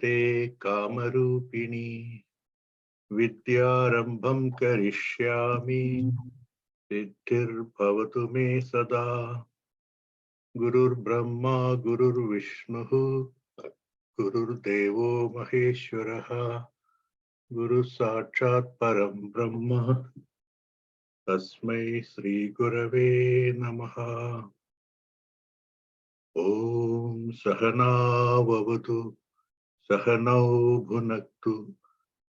Te Kamarupini Vidyarambham Karishyami Siddhir Bhavatu Me Sada Gurur Brahma Gurur Vishnu Gurur Devo Maheshwaraha Guru Sakshat Param Brahma Tasmai Sri Gurave Namaha Om Sahana Vavatu Sahanau Bhunaktu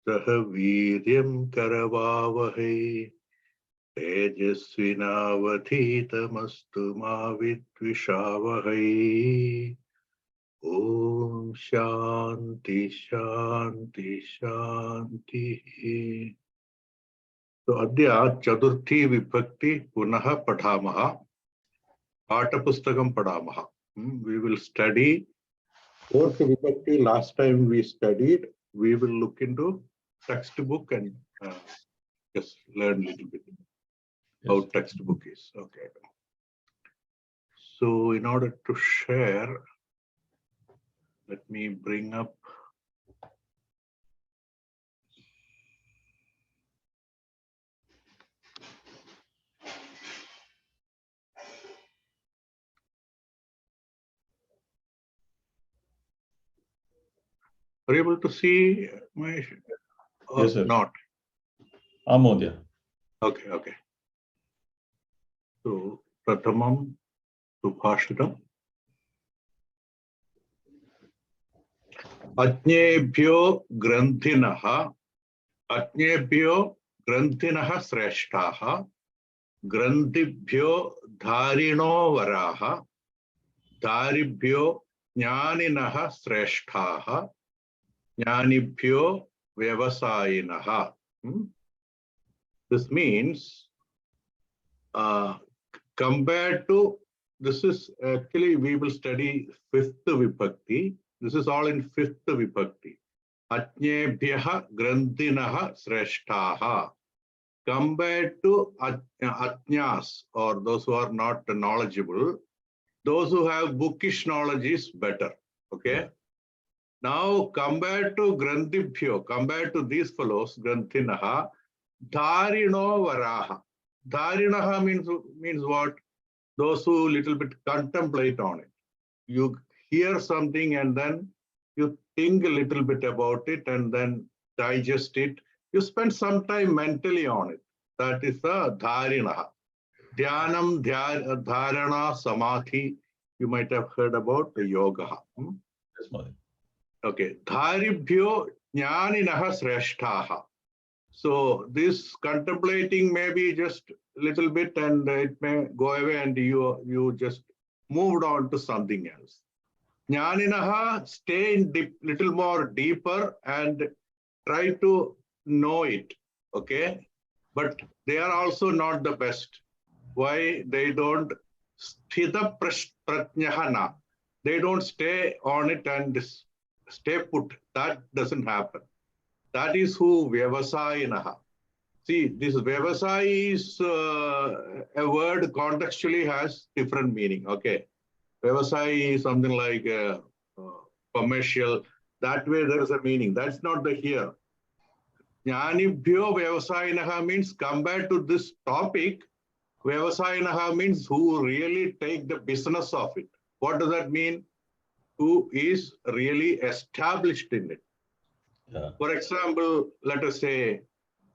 Sahaviryam Karavavahe Tejasvinavadhitamastu ma vidvishavahe. Om Shanti Shanti Shanti. So Adya Chaturthi Vibhakti Punaha Padhamaha. Patapustakam Padhamaha. We will study fourth Vibhakti. Last time we studied. We will look into textbook and just learn a little bit how textbook is. Okay. So in order to share, let me bring up Are you able to see my yes, sir. Not? Amodya. Okay, okay. So Prathamam Subhashitam. Ajnebhyo Grandhinaha Ajnebhyo Grandhinaha Sreshtaha Grandhibhyo Dharino Varaha Dharibhyo Jnaninaha Sreshtaha Jnanibhyo Vyavasayinaha. This means compared to, this is actually we will study fifth Vibhakti. This is all in fifth Vibhakti. Ajnebhyaha Grandhinaha Sreshtaha. Compared to Ajnas, or those who are not knowledgeable, those who have bookish knowledge is better. Okay. Now compared to Grandhibhyo, compared to these fellows, Grandhinaha, Dharino Varaha. Dharinaha means what? Those who little bit contemplate on it. You hear something and then you think a little bit about it and then digest it. You spend some time mentally on it. That is the Dharinaha. Dhyanam, Dharana, Samadhi. You might have heard about the yoga. Yes, Mother. Okay. Dharibhyo Jnaninaha Sreshtaha. So this contemplating may be just a little bit and it may go away and you just moved on to something else. Jnaninaha stay in little more deeper and try to know it. Okay. But they are also not the best. Why? They don't sthita prajnahana. They don't stay on it and stay put. That doesn't happen. That is who Vyavasayinaha. See, this Vyavasai is a word contextually has different meaning. Okay. Vyavasai is something like commercial. That way there is a meaning. That's not the here. Jnanibhyo Vyavasayinaha means compared to this topic, Vyavasayinaha means who really take the business of it. What does that mean? Who is really established in it. Yeah. For example, let us say,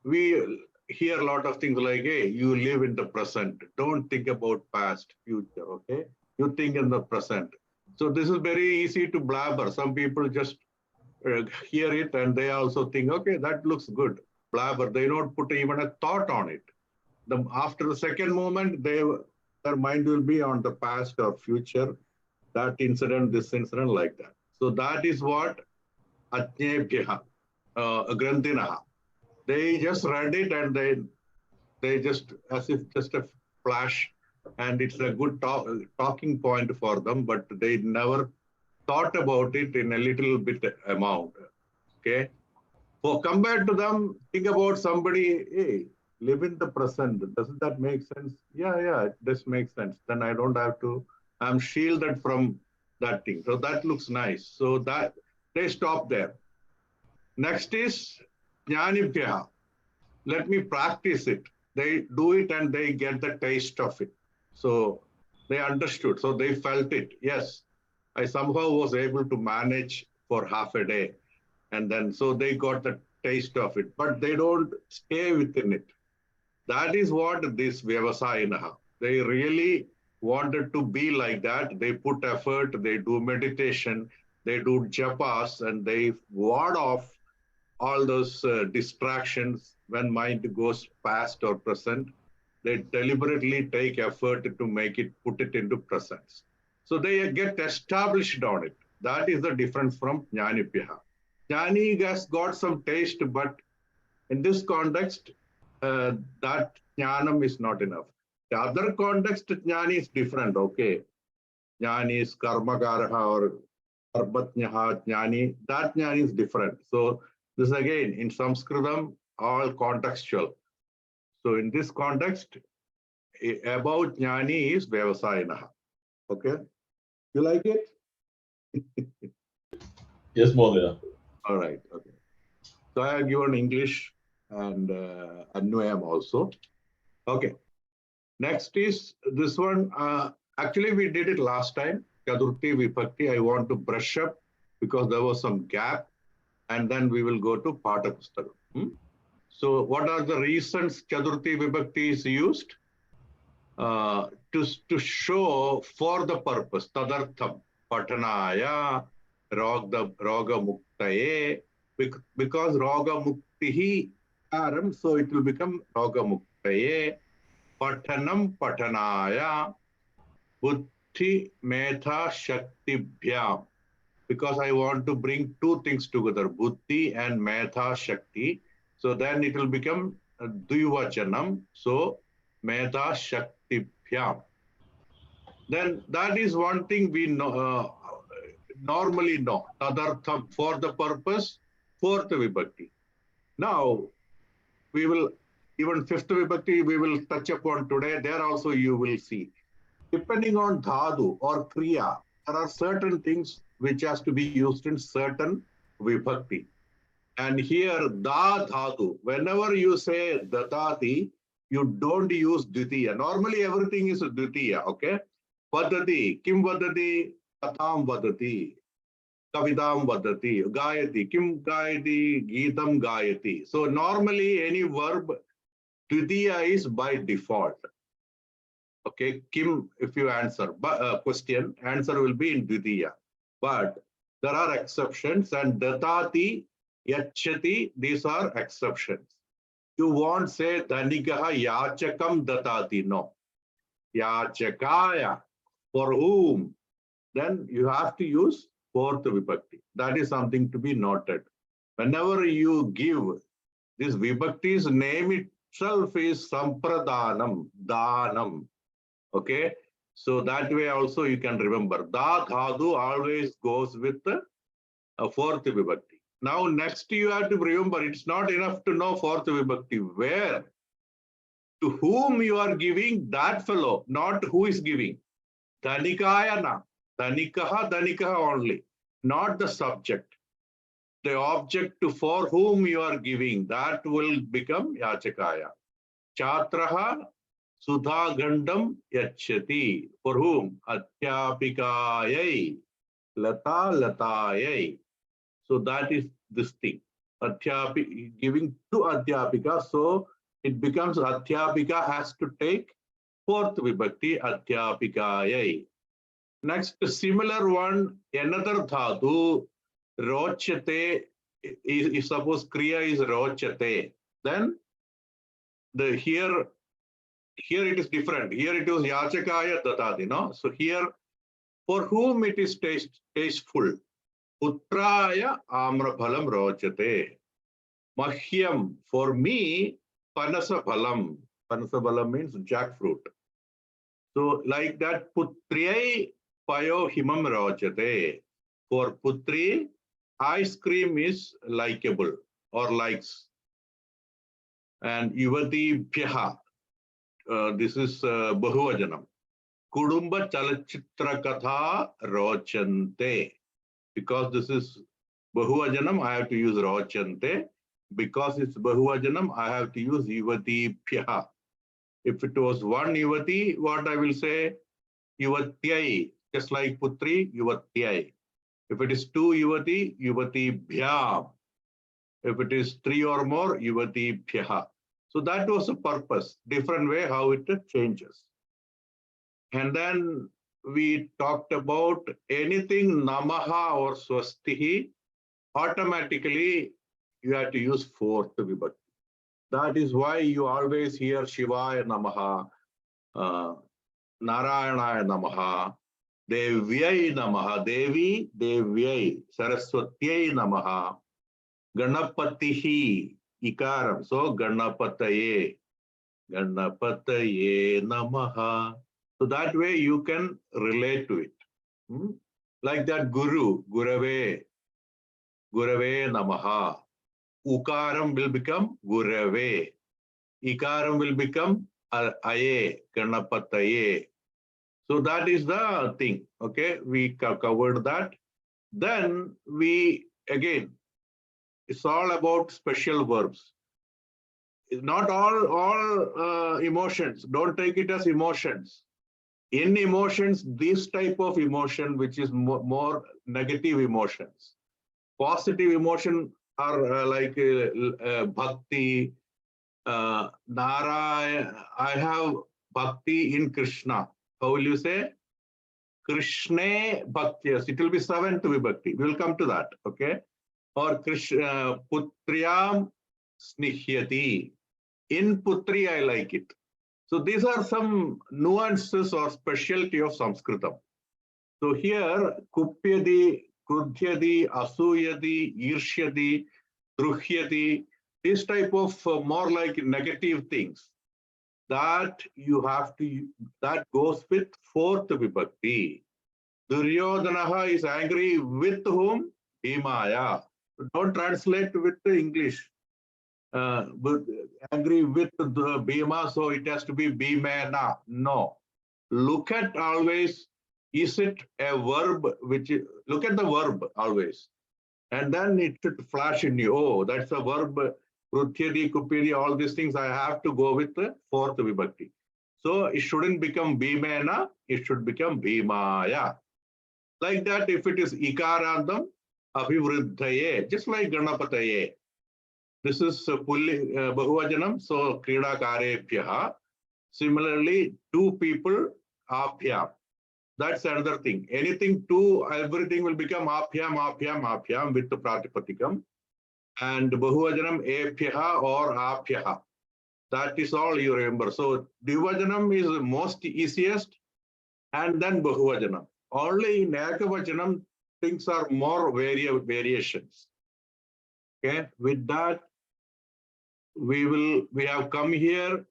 we hear a lot of things like, hey, you live in the present. Don't think about past, future, okay? You think in the present. So this is very easy to blabber. Some people just hear it and they also think, okay, that looks good. Blabber, they don't put even a thought on it. After the second moment, their mind will be on the past or future, that incident, this incident, like that. So that is what Ajnebhyaha, Grandhinaha. They just read it and they just, as if just a flash, and it's a good talking point for them, but they never thought about it in a little bit amount. Okay. For compared to them, think about somebody, hey, live in the present. Doesn't that make sense? Yeah, it does make sense. Then I don't have to, I'm shielded from that thing. So that looks nice. So that They stop there. Next is Jnanibhya. Let me practice it. They do it and they get the taste of it. So they understood. So they felt it. Yes, I somehow was able to manage for half a day. And then so they got the taste of it, but they don't stay within it. That is what this Vyavasayinaha. They really wanted to be like that. They put effort, they do meditation, they do japas, and they ward off all those distractions when mind goes past or present. They deliberately take effort to make it, put it into presence. So they get established on it. That is the difference from Jnanibhya. Jnani has got some taste, but in this context, that jnanam is not enough. The other context, jnani is different, okay? Jnani is karmakaraha or karmatnyaha jnani. That jnani is different. So this again, in Sanskritam, all contextual. So in this context, about jnani is vyavasayinaha. Okay? You like it? Yes, Mahodaya. All right, okay. So I have given English and Anvayam also. Okay. Next is this one. Actually, we did it last time. Chaturthi Vibhakti. I want to brush up because there was some gap. And then we will go to Pata Pustakam. So what are the reasons Chaturthi Vibhakti is used? To show for the purpose. Tadartham. Patanaya. Roga Muktaye. Because Roga Muktihi Aram. So it will become Roga Muktaye. Patanam Patanaya Buddhi Metha Shakti Bhyam. Because I want to bring two things together, Buddhi and Metha Shakti. So then it will become Dvivachanam. So Metha Shakti Bhyam. Then that is one thing we know, normally know. Tadartham, for the purpose, fourth vibhakti. Now, we will, even fifth vibhakti, we will touch upon today. There also you will see. Depending on dhatu or kriya, there are certain things which has to be used in certain vibhakti. And here, da dhatu, whenever you say dadati, you don't use dvitiya. Normally, everything is dvitiya, okay? Vadati, kim vadati, katham vadati, kavidam vadati, gayati, kim gayati, geetam gayati. So normally, any verb, dvitiya is by default. Okay, Kim, if you answer, question, answer will be in Dvitiya. But there are exceptions, and Datati, Yachati, these are exceptions. You won't say Dhanikaha Yachakam Datati, no. Yachakaya, for whom? Then you have to use fourth vibhakti. That is something to be noted. Whenever you give, this vibhakti's name itself is Sampradanam, Danam. Okay, so that way also you can remember. Da dhatu always goes with a fourth vibhakti. Now next you have to remember, it's not enough to know fourth vibhakti. Where? To whom you are giving, that fellow, not who is giving. Dhanikaya na. Dhanikaha only, not the subject. The object to for whom you are giving, that will become Yachakaya. Chatraha Sudha Gandam Yachati. For whom? Adhyapikayai. Latayai. So that is this thing. Giving to Adhyapika. So it becomes Adhyapika has to take fourth vibhakti, Adhyapikayai. Next, similar one, another dhatu, Rochate. If suppose Kriya is Rochate, then here it is different. Here it is Yachakaya Datati, no? So here, for whom it is tasteful. Putraya Amraphalam Rochate. Mahyam, for me, Panasaphalam. Panasaphalam means jackfruit. So like that, Putriyai Payo Himam Rochate. For Putri, ice cream is likable or likes. And Yuvati Bhyaha. This is Bahuvajanam. Kudumba Chalachitra Katha Rochante. Because this is Bahuvajanam, I have to use rochante. Because it's Bahuvajanam, I have to use yuvatibhya. If it was one yuvati, what I will say? Yuvatyai. Just like putri, yuvatyai. If it is two yuvati, yuvatibhyam. If it is three or more, yuvatibhya. So that was the purpose, different way how it changes. And then we talked about anything namaha or swastihi, automatically you have to use fourth vibhakti. That is why you always hear Shivaya namaha, Narayanaya namaha, Devyai namaha, Devi, Devyai, Saraswatyai namaha, Ganapatihi, Ikaram. So Ganapataye, Ganapataye namaha. So that way you can relate to it. Like that Guru, Gurave, Gurave namaha. Ukaram will become Gurave. Ikaram will become Aye, Ganapataye. So that is the thing. Okay, we covered that. Then we, again, it's all about special verbs. Not all emotions. Don't take it as emotions. In emotions, this type of emotion, which is more negative emotions. Positive emotion are like bhakti, Narayana. I have bhakti in Krishna. How will you say? Krishna bhakti. Yes, it will be seventh vibhakti. We will come to that. Okay. Or Krishna putriyam snihyati. In putri, I like it. So these are some nuances or specialty of Sanskritam. So here, kupyadi, krudhyadi, asuyadi, irshyadi, druhyadi, this type of more like negative things, that you have to, that goes with fourth vibhakti. Duryodhanaha is angry with whom? Bhimaya. Don't translate with the English. Angry with the Bhima, so it has to be Bhimana. No. Look at always, is it a verb which is, look at the verb always. And then it should flash in you. Oh, that's a verb. Krutyadi, kupyadi, all these things I have to go with the fourth vibhakti. So it shouldn't become Bhimana, it should become Bhimaya. Like that, if it is Ikarandam, Abhivruddhaye, just like Ganapataye. This is Bahuvajanam, so Kridakarebhyaha. Similarly, two people, Aphyam. That's another thing. Anything two, everything will become Aphyam, Aphyam, Aphyam with the Pratipatikam. And Bahuvajanam, Ephyaha or Aphyaha. That is all you remember. So Dvivajanam is the most easiest, and then Bahuvajanam. Only in Ekavajanam, things are more variations. Okay, with that, we have come here.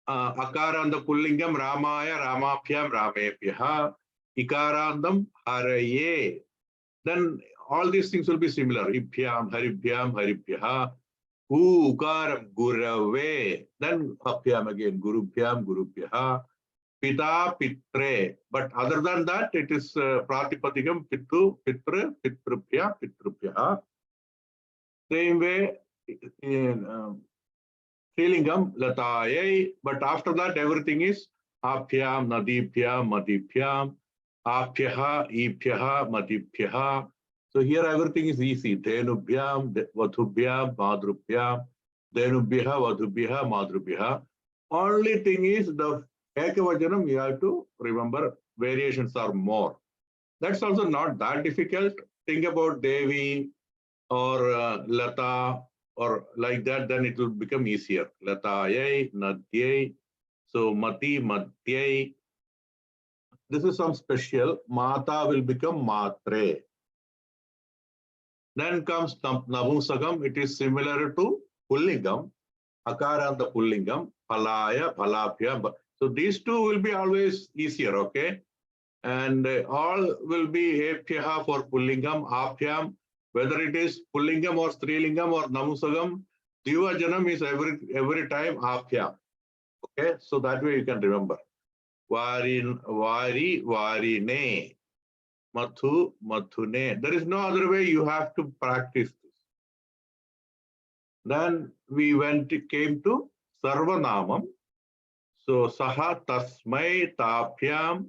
Akaranda Pullingam, Ramaya, Ramaphyam, Ramepyaha, Ikarandam, Haraye. Then all these things will be similar. Iphyam, Haribhyam, Haribhyaha, Ukaram, Gurave. Then Aphyam again, Gurubhyam, Gurubhyaha, Pita, Pitre. But other than that, it is Pratipatikam, Pitru, Pitre, Pitrubhya, Pitrubhyaha. Same way, in Srilingam, Latayai, but after that everything is Aphyam, Nadibhyam, Madibhyam, Apyaha, Ipyaha, Madibhyaha. So here everything is easy. Dhenubhyam, Vadhubhyam, Madrubhyam, Dhenubhyaha, Vadhubhyaha, Madrubhyaha. Only thing is the Ekavajanam, you have to remember variations are more. That's also not that difficult. Think about Devi or Lata, or like that, then it will become easier. Latayai, Nadyai, so Mati, Matyai. This is some special. Mata will become Matre. Then comes Navumsakam. It is similar to Pullingam, Akaranta Pullingam, Palaya, Palapya. So these two will be always easier, okay? And all will be Epyaha for Pullingam, Apyam. Whether it is Pullingam or Strilingam or Namusagam, Dvivajanam is every time Aphyam. Okay, so that way you can remember. Vari, Varine. Mathu, Mathune. There is no other way. You have to practice this. Then we came to Sarvanamam. So Saha Tasmai Tapyam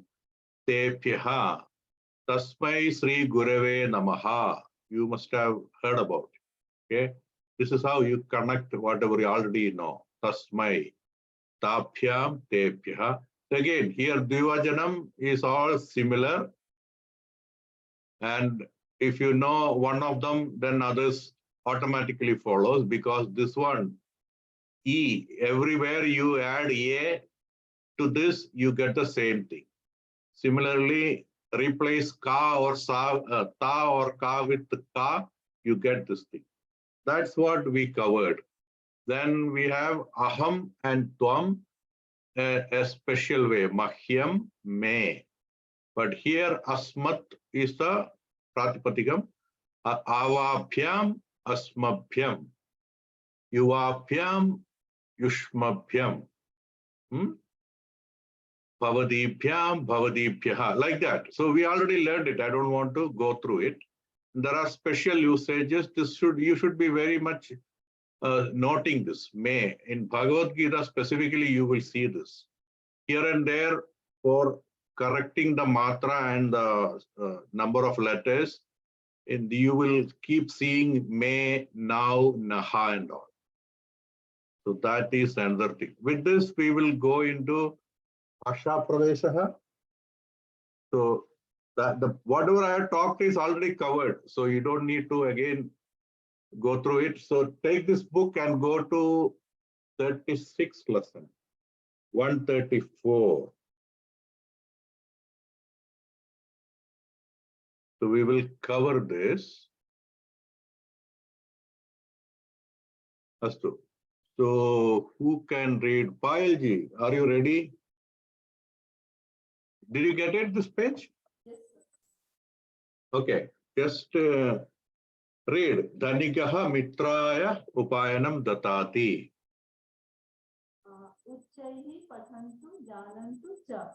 Tepyaha. Tasmai Sri Gurave Namaha. You must have heard about it. Okay. This is how you connect whatever you already know. Tasmai Tapyam Tepyaha. Again, here Dvivajanam is all similar. And if you know one of them, then others automatically follows, because this one, E, everywhere you add A to this, you get the same thing. Similarly, replace Ka or Sa, Ta or Ka with Ka, you get this thing. That's what we covered. Then we have Aham and Tvam, a special way, Mahyam, Me. But here Asmat is the Pratipatikam. Avabhyam, Asmabhyam. Yuvabhyam, Yushmabhyam. Bhavadibhyam, Bhavadibhyaha. Like that. So we already learned it. I don't want to go through it. There are special usages. You should be very much noting this. May. In Bhagavad Gita specifically, you will see this. Here and there, for correcting the matra and the number of letters, and you will keep seeing may, now, naha and all. So that is another thing. With this, we will go into Asha Praveshaha. So that whatever I have talked is already covered. So you don't need to again go through it. So take this book and go to 36th lesson, 134. So we will cover this. Astu. So who can read? Payalji, are you ready? Did you get it, this page? Yes, Okay, just read. Dhanikaha mitraya upayanam datati. Uchchaihi pathantu janantu cha.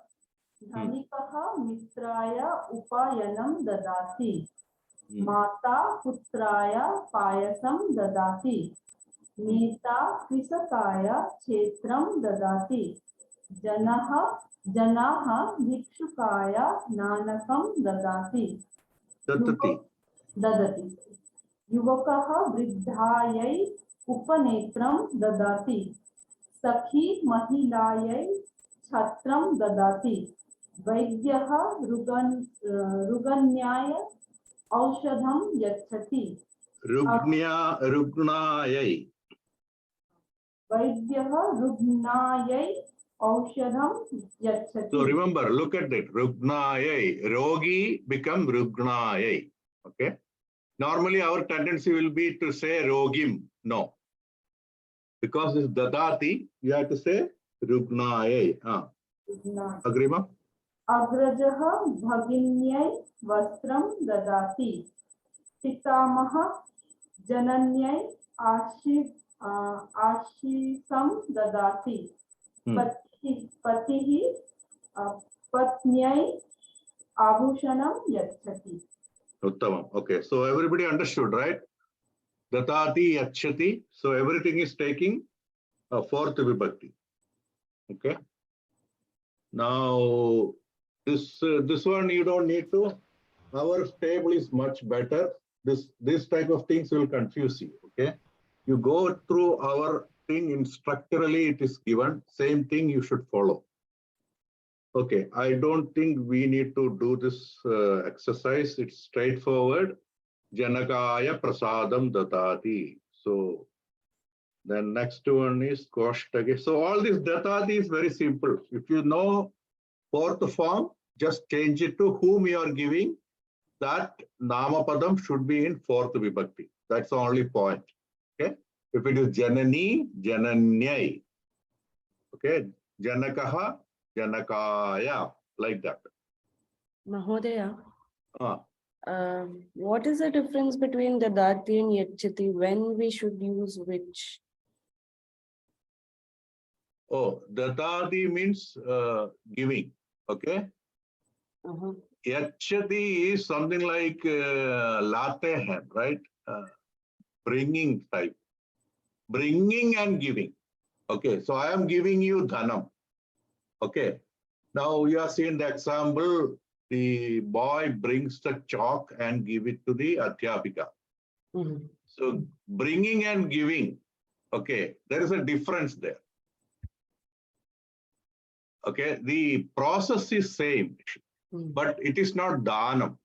Dhanikaha mitraya upayanam dadati. Mata putraya payasam dadati. Neta krisakaya chetram dadati. Janaha bhikshukaya nanakam dadati. Dadati. Yuvakaha vriddhayai upanetram dadati. Sakhi mahilayai chhatram dadati. Vaidyaha ruganyaya aushadham yachati. Rugnayai. Vaidyaha rugnayai aushadham yachati. So remember, look at it. Rugnayai. Rogi become Rugnayai. Okay. Normally our tendency will be to say Rogim. No. Because it's Dadati, you have to say Rugnayai. Agree, ma? Agrajaha bhaginyai vastram dadati. Pitamaha jananyai ashisam dadati. Patihi patnyai abhushanam yachati. Uttamam. Okay, so everybody understood, right? Datati, yachati. So everything is taking a fourth vibhakti. Okay. Now this one you don't need to. Our table is much better. This type of things will confuse you. Okay. You go through our thing in structurally it is given. Same thing you should follow. Okay, I don't think we need to do this exercise. It's straightforward. Janakaya prasadam datati. So then next one is Koshtake. So all this datati is very simple. If you know fourth form, just change it to whom you are giving. That Namapadam should be in fourth vibhakti. That's the only point. Okay. If it is Janani, Jananyai. Okay. Janakaha, Janakaya. Like that. Mahodaya, Ah. what is the difference between Dadati and Yachati? When we should use which? Oh, Datati means giving. Okay. Yachati is something like latehan, right? Bringing type. Bringing and giving. Okay, so I am giving you dhanam. Okay, now you are seeing the example. The boy brings the chalk and give it to the adhyapika. Mhm. So bringing and giving, okay, there is a difference there. Okay, the process is same, Mhm. but it is not dhanam.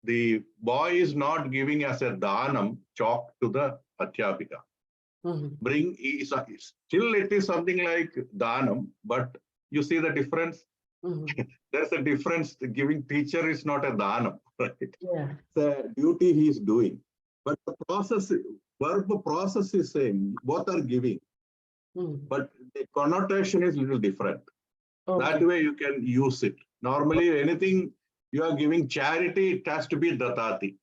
The boy is not giving as a dhanam chalk to the adhyapika. Mhm. Bring is still it is something like dhanam, but you see the difference. Mhm. There's a difference. The giving teacher is not a dhanam, right? Yeah. It's a duty he is doing, but the process, verb process is same. Both are giving, Mhm. but the connotation is little different. That Okay. way you can use it. Normally, anything you are giving charity, it has to be datati.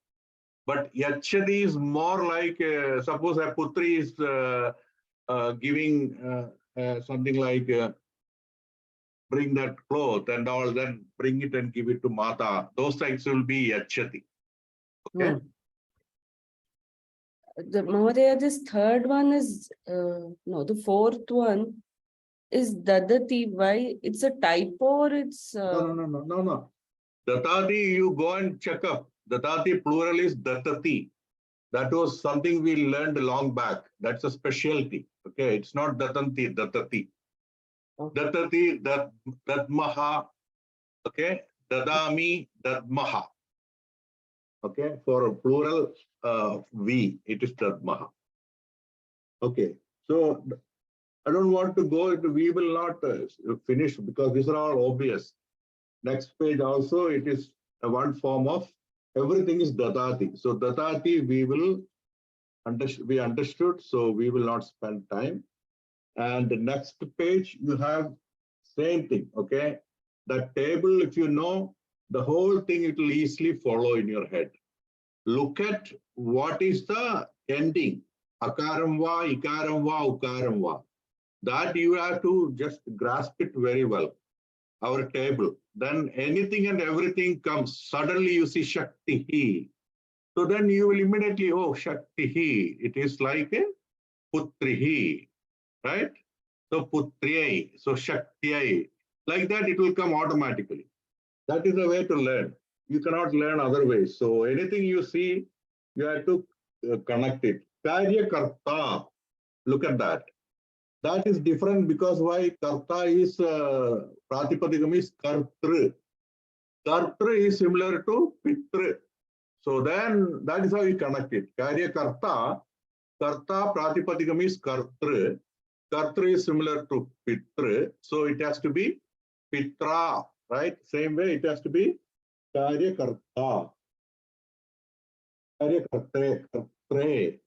But yachati is more like, suppose a putri is giving something like bring that cloth and all, then bring it and give it to Mata. Those things will be yachati. Okay. Hmm. The Mahodaya, this third one is no, the fourth one is dadati. Why? It's a typo or it's No. Datati, you go and check up. Datati plural is datati. That was something we learned long back. That's a specialty. Okay, it's not datanti, datati. okay. Datati, dadmaha. Okay, dadami, dadmaha. Okay, for a plural we, it is dadmaha. Okay, so I don't want to go into, we will not finish because these are all obvious. Next page also, it is one form of everything is datati. So datati we will we understood, so we will not spend time. And the next page you have same thing, okay? The table, if you know the whole thing, it will easily follow in your head. Look at what is the ending. Akaram va, ikaram va, ukaram va. That you have to just grasp it very well. Our table. Then anything and everything comes. Suddenly you see Shakti. So then you will immediately, oh, Shakti. It is like a Putrihi, right? So Putriai, so Shaktiai. Like that, it will come automatically. That is the way to learn. You cannot learn other ways. So anything you see, you have to connect it. Karya Karta, look at that. That is different because why? Karta is, Pratipadikam is Kartru. Kartru is similar to Pitru. So then that is how you connect it. Karya Karta, Karta Pratipadikam is Kartru. Kartru is similar to Pitru. So it has to be Pitra, right? Same way it has to be Karya Karta. Karya Kartre.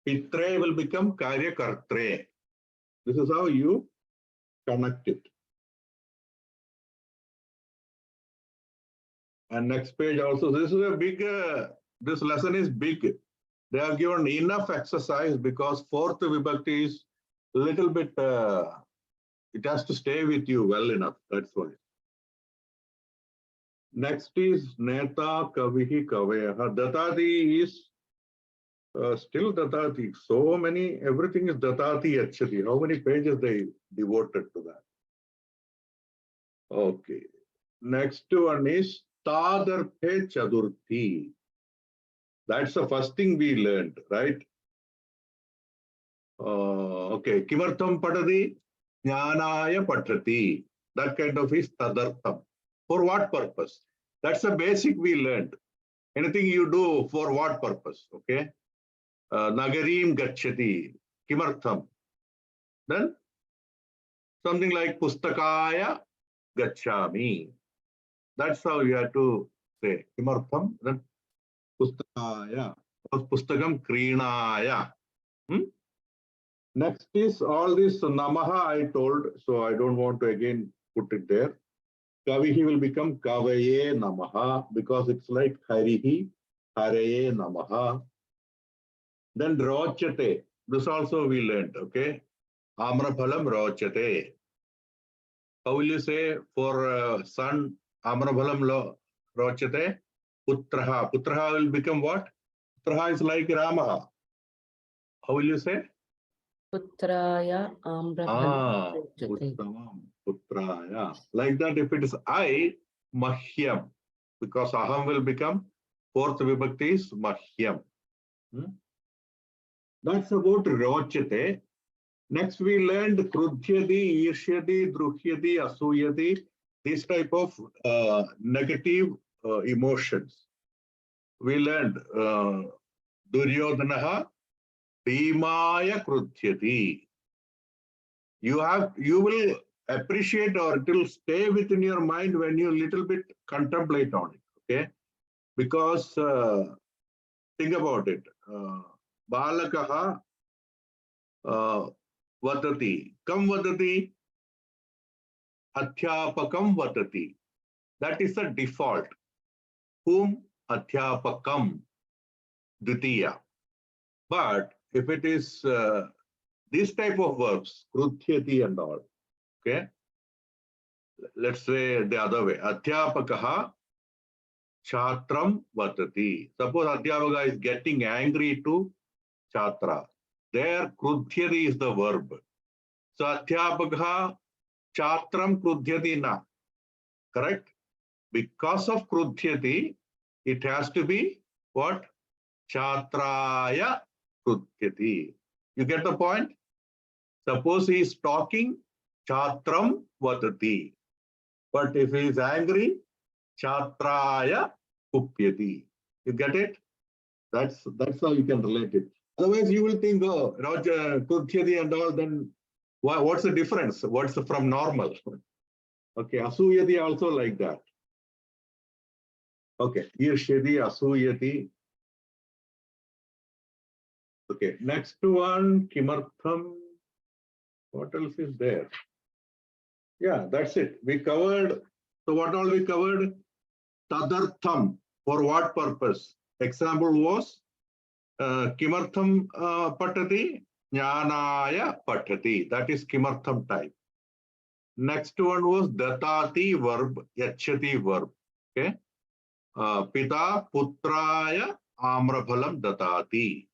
Pitre will become Karya Kartre. This is how you connect it. And next page also, this is a big, this lesson is big. They have given enough exercise because fourth vibhakti is a little bit, it has to stay with you well enough, that's why. Next is Neta Kavihi Kavayaha. Datati is still Datati. So many, everything is Datati actually. How many pages they devoted to that? Okay. Next one is Tadarthe Chadurthi. That's the first thing we learned, right? Okay. Kimartham Padadi? Jnanaya Patrati. That kind of is Tadartham. For what purpose? That's the basic we learned. Anything you do for what purpose? Okay. Nagarim Gachati. Kimartham. Then something like Pustakaya Gachami. That's how you have to say. Kimartham. Then Pustakaya. Pustakam Krinaya. Next is all this Namaha I told, so I don't want to again put it there. Kavihi will become Kavaye Namaha because it's like Harihi, Haraye Namaha. Then Rochate, this also we learned, okay? Amraphalam Rochate. How will you say for sun, Amraphalam rochate? Putraha. Putraha will become what? Putraha is like Ramaha. How will you say? Putraya Ah, amraphalam rochate. Uttamam. Putraya. Like that, if it is I, Mahyam. Because Aham will become fourth vibhakti is Mahyam. That's about rochate. Next, we learned krudhyati, irshyati, druhyati, asuyati, these type of negative emotions. We learned Duryodhanaha, Bhimaya krudhyati. You will appreciate, or it will stay within your mind when you little bit contemplate on it. Okay, because think about it. Balakaha vadati, kam vadati, adhyapakam vadati. That is the default. Whom? Adhyapakam, dvitiya. But if it is this type of verbs, krudhyati and all, okay? Let's say the other way. Adhyapakaha chatram vadati. Suppose Adhyapaka is getting angry to chatra. There, krudhyati is the verb. So Adhyapakaha chatram krudhyati na. Correct? Because of krudhyati, it has to be what? Chatraya krudhyati. You get the point? Suppose he is talking, chatram vadati. But if he is angry, chatraya kupyati. You get it? That's how you can relate it. Otherwise, you will think, oh, Raja, krudhyati and all, then what's the difference? What's from normal? Okay, asuyati also like that. Okay, irshyati, asuyati. Okay, next one, kimartham. What else is there? Yeah, that's it. We covered. So what all we covered? Tadartham. For what purpose? Example was kimartham patati, jnanaya patati. That is kimartham type. Next one was datati verb, yachati verb. Okay. Pita putraya amraphalam datati.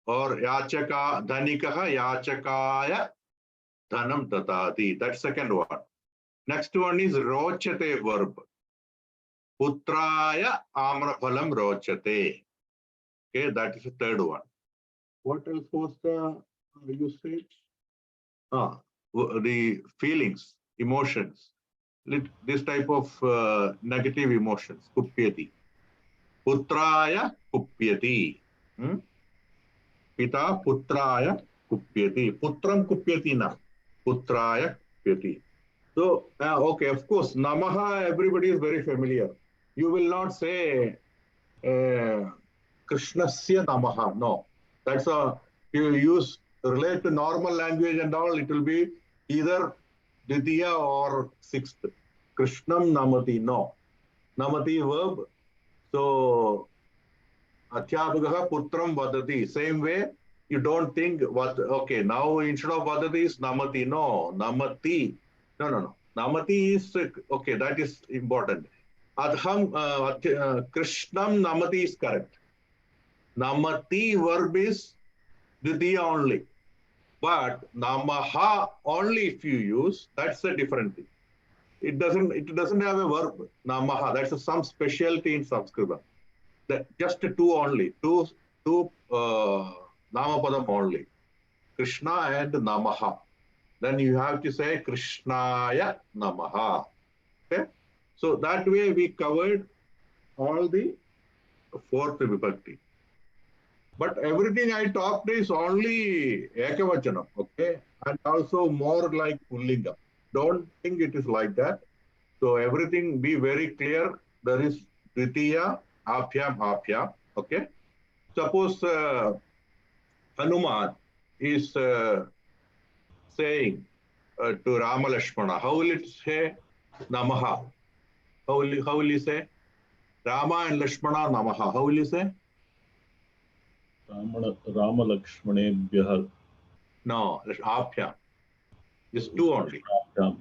Or yachaka dhanikaha yachakaya dhanam datati. That's second one. Next one is rochate verb. Putraya amraphalam rochate. Okay, that is the third one. What else was the usage? The feelings, emotions. This type of negative emotions. Kupyati. Putraya kupyati. Pita putraya kupyati. Putram kupyati na. Putraya kupyati. So, okay, of course, Namaha, everybody is very familiar. You will not say Krishnasya Namaha. No, that's you use relate to normal language and all, it will be either Ditiya or sixth. Krishnam Namati. No. Namati verb. So, Adhyapakaha Putram Vadati. Same way, you don't think what, okay, now instead of Vadati is Namati. No, Namati. No. Namati is, okay, that is important. Adham, Krishnam Namati is correct. Namati verb is Ditiya only. But Namaha only if you use, that's a different thing. It doesn't have a verb, Namaha. That's some specialty in Sanskrit. Just two only, two Namapadam only. Krishna and Namaha. Then you have to say Krishnaya Namaha. Okay? So that way we covered all the fourth vibhakti. But everything I talked is only Ekavachanam, okay? And also more like Pullinga. Don't think it is like that. So everything be very clear. There is Dvitiya, Aphyam, okay? Suppose Hanuman is saying to Rama Lakshmana, how will it say Namaha? How will he say? Rama and Lakshmana Namaha. How will you say? Rama Lakshmanebhyah. No, Aphyam. It's two only. Rama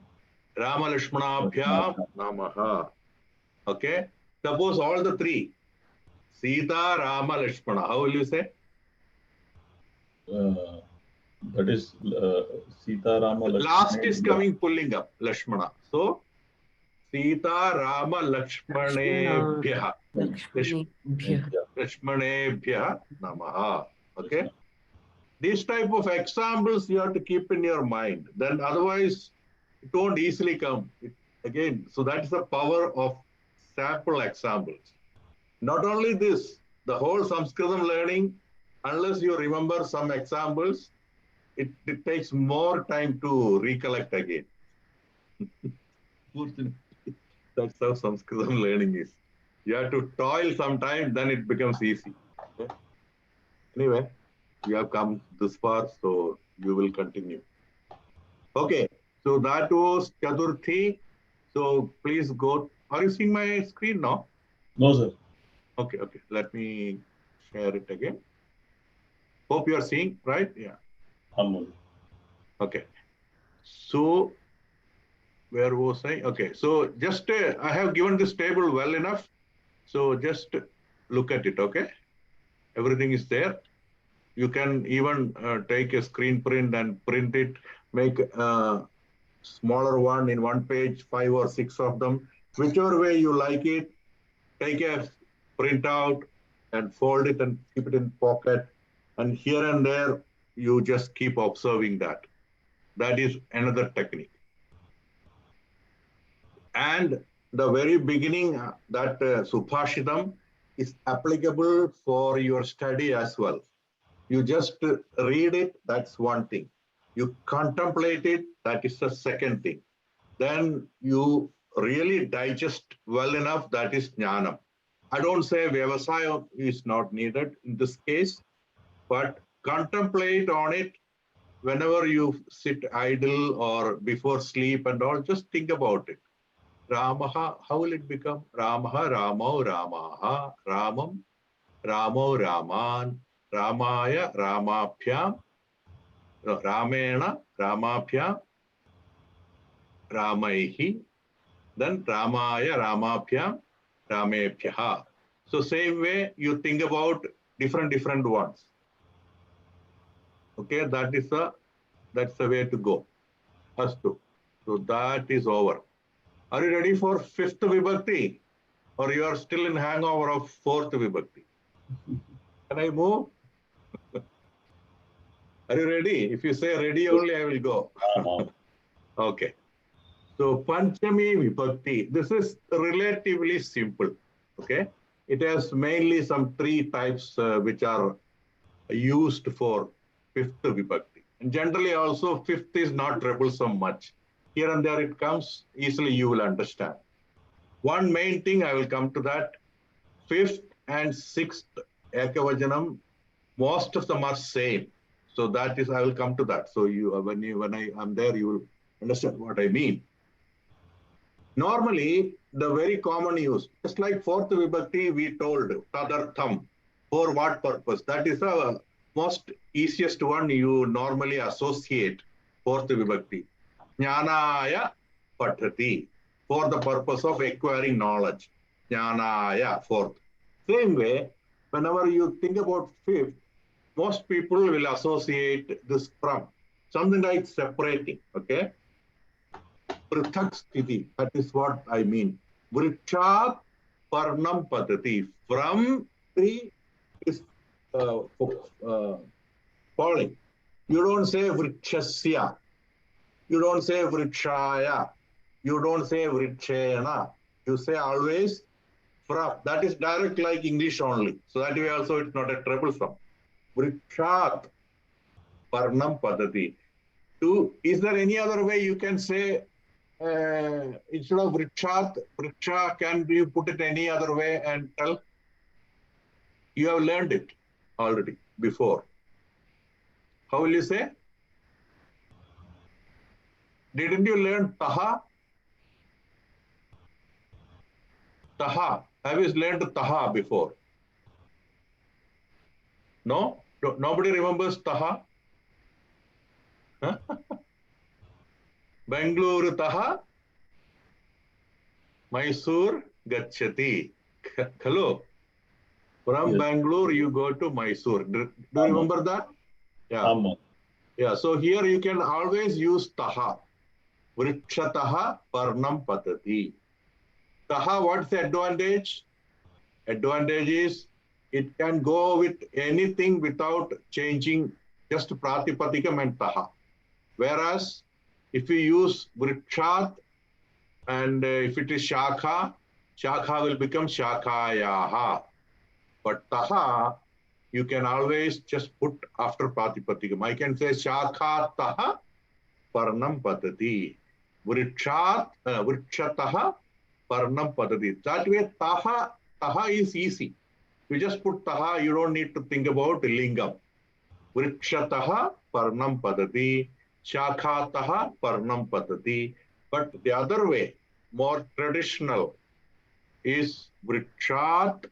Lakshmanabhyam Namaha. Okay. Suppose all the three. Sita, Rama, Lakshmana. How will you say? That is Sita Rama Last is Lakshmana. coming pulling up. Lakshmana. So Sita, Rama, Lakshmanebhya. Lakshmanebhya. Lakshmanebhya Namaha. Okay. These type of examples you have to keep in your mind. Then otherwise it won't easily come. Again, so that's the power of sample examples. Not only this, the whole Sanskritam learning, unless you remember some examples, it takes more time to recollect again. That's how Sanskritam learning is. You have to toil sometime, then it becomes easy. Okay? Anyway, we have come this far, so you will continue. Okay, so that was Chaturthi. So please go. Are you seeing my screen now? No, sir. Okay, okay. Let me share it again. Hope you are seeing, right? Yeah. Okay. So where was I? Okay. So just I have given this table well enough. So just look at it. Okay. Everything is there. You can even take a screen print and print it. Make a smaller one in one page, 5 or 6 of them. Whichever way you like it. Take a printout and fold it and keep it in pocket. And here and there, you just keep observing that. That is another technique. And the very beginning, that Subhashitam is applicable for your study as well. You just read it, that's one thing. You contemplate it, that is the second thing. Then you really digest well enough, that is Jnanam. I don't say Vyavasaya is not needed in this case, but contemplate on it whenever you sit idle or before sleep and all, just think about it. Ramaha, how will it become? Ramaha, Ramo, Ramaha, Ramam, Ramo, Raman, Ramaya, Ramabhyam, Ramena, Ramabhyam, Ramaihi, then Ramaya, Ramabhyam, Ramebhyaha. So same way you think about different ones. Okay, that's the way to go. Astu. So that is over. Are you ready for 5th Vibhakti? Or you are still in hangover of 4th Vibhakti? Can I move? Are you ready? If you say ready only, I will go. Okay. So Panchami Vibhakti, this is relatively simple. Okay. It has mainly some 3 types which are used for 5th Vibhakti. And generally also 5th is not troublesome much. Here and there it comes, easily you will understand. One main thing, I will come to that. 5th and 6th Ekavajanam, most of them are same. So that is, I will come to that. So when I am there, you will understand what I mean. Normally, the very common use, just like 4th Vibhakti, we told Tadartham, for what purpose? That is the most easiest one you normally associate 4th Vibhakti. Jnanaya Patati, for the purpose of acquiring knowledge. Jnanaya, 4th. Same way, whenever you think about 5th, most people will associate this from something like separating, okay? Prithak sthiti, that is what I mean. Vrikshat parnam padati, from tree is falling. You don't say vrikshasya, you don't say vrikshaya, you don't say vrikshena. You say always from. That is direct like English only. So that way also it's not a troublesome. Vrikshat parnam padati. Is there any other way you can say instead of vriksha, can you put it any other way and tell? You have learned it already before. How will you say? Didn't you learn taha? Taha. Have you learned taha before? No? Nobody remembers taha? Huh? Bangalore taha, Mysore gachati. Hello. From Yes. Bangalore, you go to Mysore. Do you remember that? Yeah. Amma. Yeah. So here you can always use taha. Vrikshataha parnam patati. Taha, what's the advantage? Advantage is it can go with anything without changing just pratipatikam and taha. Whereas if you use vrikshat and if it is shakha, shakha will become shakayaha. But taha, you can always just put after pratipatikam. I can say shakha taha parnam patati. Vrikshataha parnam patati. That way taha is easy. You just put taha, you don't need to think about lingam. Vrikshataha parnam patati. Shakhataha parnam patati. But the other way, more traditional, is vrikshat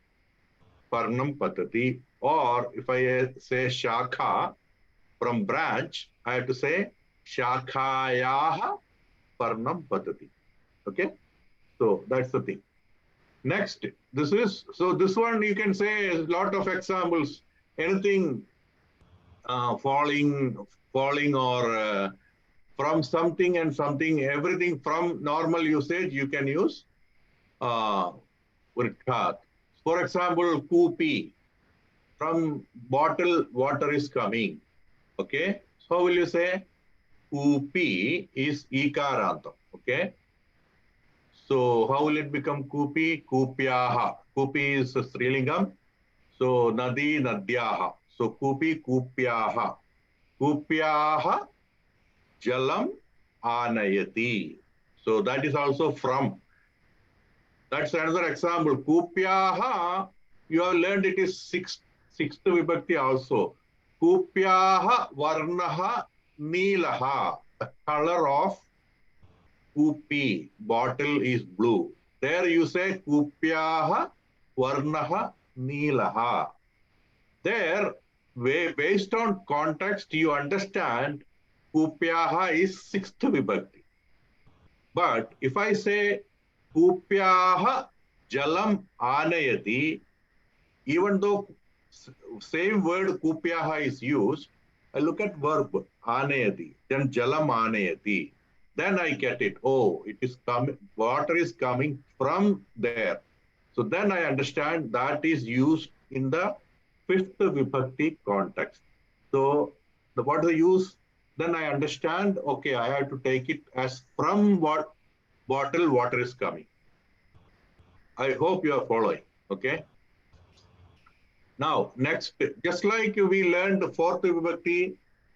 parnam patati. Or if I say shakha from branch, I have to say shakhayaha parnam patati. Okay, so that's the thing. Next, this one you can say a lot of examples. Anything falling or from something and something, everything from normal usage you can use vrikshat. For example, kupi, from bottle water is coming. Okay, so will you say kupi is ikarantam. Okay, so how will it become kupi? Kupyaha. Kupi is strilingam. So nadi nadyaha. So kupi kupyaha. Kupyaha jalam anayati. So that is also from. That's another example. Kupyaha, you have learned it is sixth vibhakti also. Kupyaha varnaha neelaha. The color of kupi, bottle is blue. There you say kupyaha varnaha neelaha. There, based on context, you understand kupyaha is sixth vibhakti. But if I say kupyaha jalam anayati, even though same word kupyaha is used, I look at verb anayati, then jalam anayati. Then I get it. Oh, it is coming, water is coming from there. So then I understand that is used in the fifth vibhakti context. So what the use, then I understand, okay, I have to take it as from what bottle water is coming. I hope you are following, okay? Now, next, just like we learned the fourth vibhakti,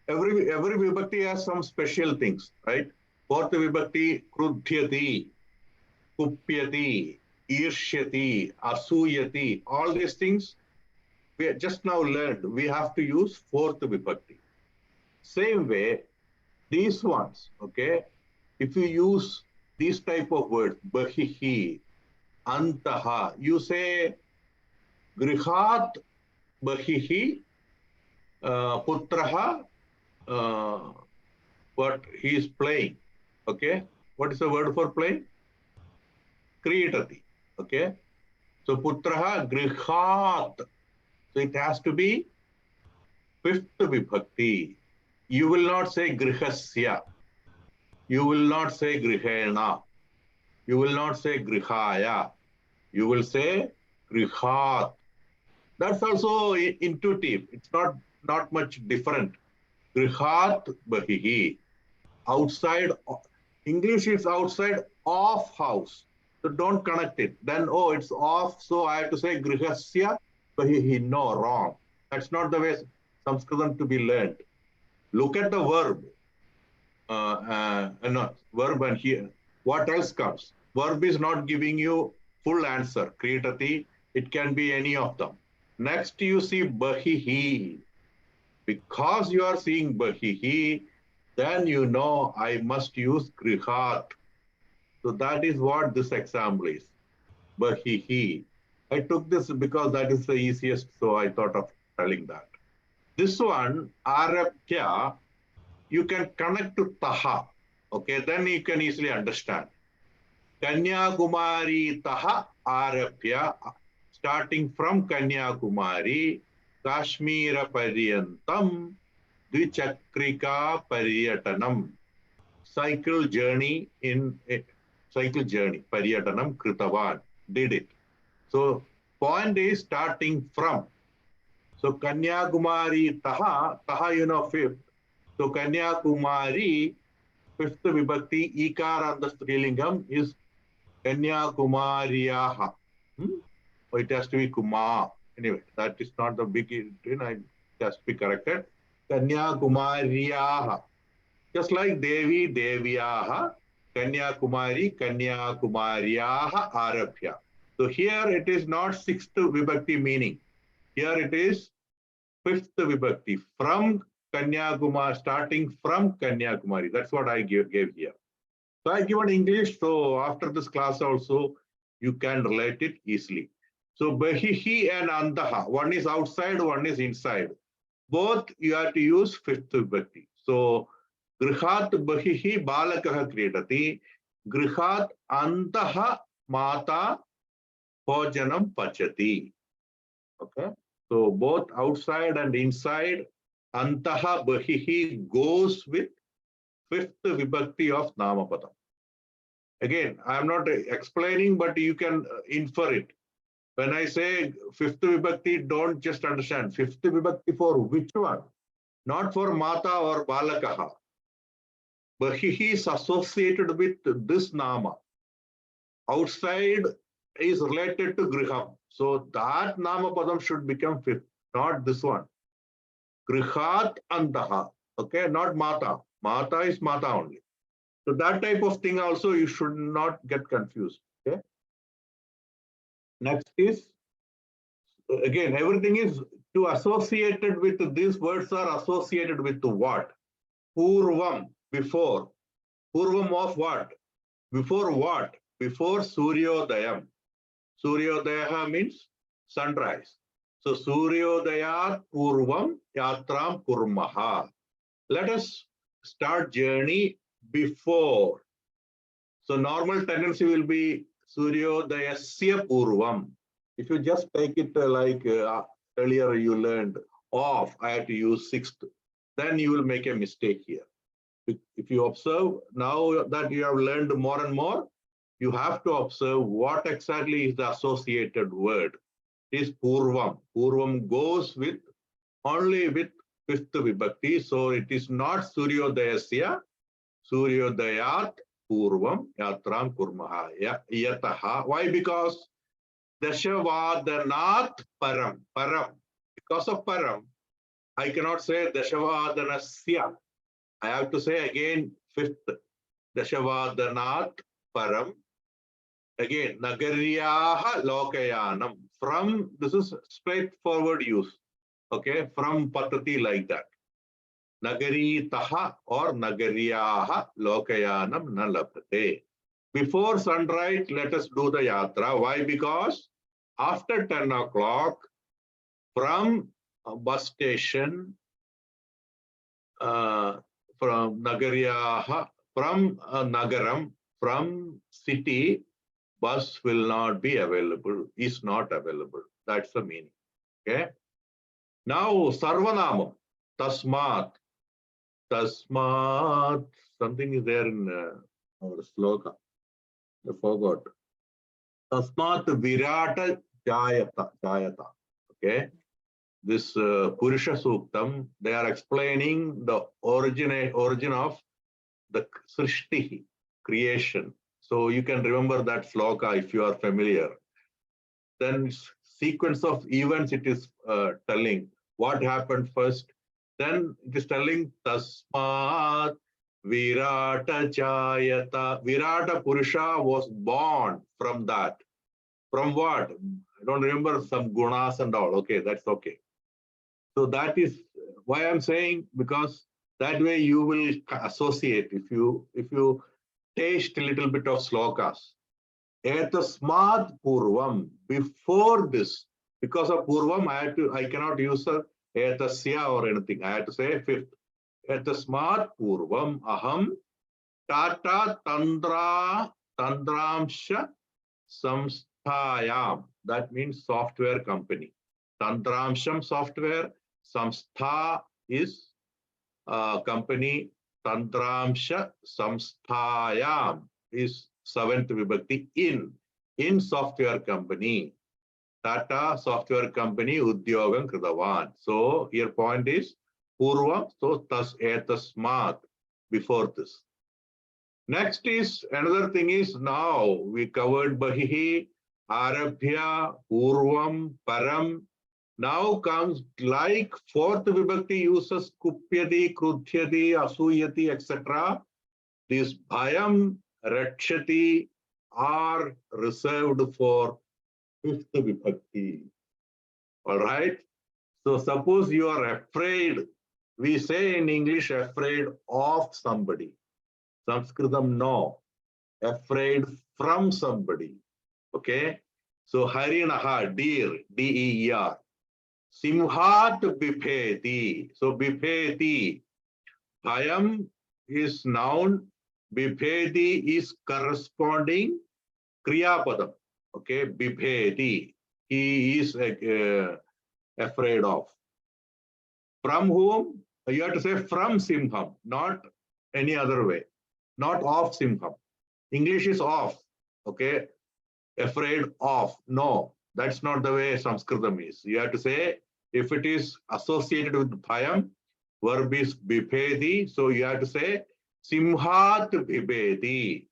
every vibhakti has some special things, right? Fourth vibhakti, krudhyati, kupyati, irshyati, asuyati, all these things we just now learned. We have to use fourth vibhakti. Same way, these ones, okay? If you use these type of words, bahihi, antaha, you say grihat bahihi putraha, what he is playing, okay? What is the word for playing? Kriyatati, okay? So putraha grihat, so it has to be fifth vibhakti. You will not say grihasya. You will not say grihena. You will not say grihaya. You will say grihat. That's also intuitive. It's not much different. Grihat bahihi. Outside, English is outside of house. So don't connect it. Then, oh, it's off, so I have to say grihasya bahihi. No, wrong. That's not the way Sanskritam to be learned. Look at the verb. No, verb and here. What else comes? Verb is not giving you full answer. Kriyatati, it can be any of them. Next, you see bahihi. Because you are seeing bahihi, then you know I must use grihat. So that is what this example is. Bahihi. I took this because that is the easiest, so I thought of telling that. This one, arabhya, you can connect to taha. Okay, then you can easily understand. Kanyakumari taha arabhya. starting from Kanyakumari, Kashmira Paryantam, Dvichakrika Paryatanam. Cycle journey Paryatanam Kritavan, did it. So point is starting from. So Kanyakumari Taha you know fifth. So Kanyakumari, fifth vibhakti, Ikara and the Strilingam is Kanyakumariyaha. So it has to be Kumar. Anyway, that is not the big, it has to be corrected. Kanyakumariyaha. Just like Devi, Devyaha, Kanyakumari, Kanyakumariyaha Arabhya. So here it is not sixth vibhakti meaning. Here it is fifth vibhakti from Kanyakumari, starting from Kanyakumari. That's what I gave here. So I given English. So after this class also, you can relate it easily. So Bahihi and Antaha, one is outside, one is inside. Both you have to use fifth vibhakti. So Grihat Bahihi Balakaha Kridati, Grihat Antaha Mata Bhojanam Pachati. Okay. So both outside and inside, Antaha Bahihi goes with fifth vibhakti of Namapadam. Again, I am not explaining, but you can infer it. When I say fifth vibhakti, don't just understand. Fifth vibhakti for which one? Not for Mata or Balakaha. Bahihi is associated with this Nama. Outside is related to Griham. So that Namapadam should become fifth, not this one. Grihat Antaha. Okay, not Mata. Mata is Mata only. So that type of thing also you should not get confused. Okay. Next is, again, everything is to associated with these words are associated with what? Purvam, before. Purvam of what? Before what? Before Suryodayam. Suryodaya means sunrise. So Suryodayat Purvam Yatram Kurmaha. Let us start journey before. So normal tendency will be Suryodayasya Purvam. If you just take it like earlier you learned off, I have to use sixth, then you will make a mistake here. If you observe, now that you have learned more and more, you have to observe what exactly is the associated word. It is Purvam. Purvam goes with only with fifth vibhakti. So it is not Suryodayasya, Suryodayat Purvam Yatram Kurmaha. Yataha. Why? Because Dashavadhanat Param. Param. Because of Param, I cannot say Dashavadhanasya. I have to say again fifth. Dashavadhanat Param. Again, Nagaryaha Lokayanam. From, this is straightforward use. Okay, from Patati like that. Nagari Taha or Nagaryaha Lokayanam Nalapate. Before sunrise, let us do the yatra. Why? Because after 10 o'clock, from a bus station, from Nagaryaha, from Nagaram, from city, bus will not be available, is not available. That's the meaning. Okay. Now, Sarvanamam, Tasmat. Tasmat, something is there in our sloka. I forgot. Tasmat Virata Jayata. Okay. This Purusha Suktam, they are explaining the origin of the Srishti, creation. So you can remember that sloka if you are familiar. Then sequence of events it is telling what happened first. Then it is telling Tasmat Virata Jayata. Virata Purusha was born from that. From what? I don't remember, some gunas and all. Okay, that's okay. So that is why I'm saying, because that way you will associate if you taste a little bit of slokas. Etasmat Purvam, before this, because of Purvam, I cannot use a Etasya or anything. I have to say fifth. Etasmat Purvam Aham Tata Tandramsha samsthayam. That means software company. Tantramsham software. Samstha is company. Tantramsha samsthayam is seventh vibhakti in software company. Tata software company udyogam kritavan. So here point is purvam, so tas etasmat, before this. Next is another thing is now we covered bahihi, arabhya, purvam, param. Now comes like fourth vibhakti uses kupyati, kruthyati, asuyati, etc. This bhayam, rakshati are reserved for fifth vibhakti. All right. So suppose you are afraid, we say in English afraid of somebody. Sanskritam no, afraid from somebody. Okay. So harinaha, deer, D-E-E-R. Simhat bipeti. So bipeti. Bhayam is noun. Bipeti is corresponding kriya padam. Okay. Bipeti. He is afraid of. From whom? You have to say from Simham, not any other way. Not of Simham. English is of. Okay. Afraid of. No, that's not the way Sanskritam is. You have to say, if it is associated with bhayam, verb is bipedi. So you have to say, Simhat bipedi.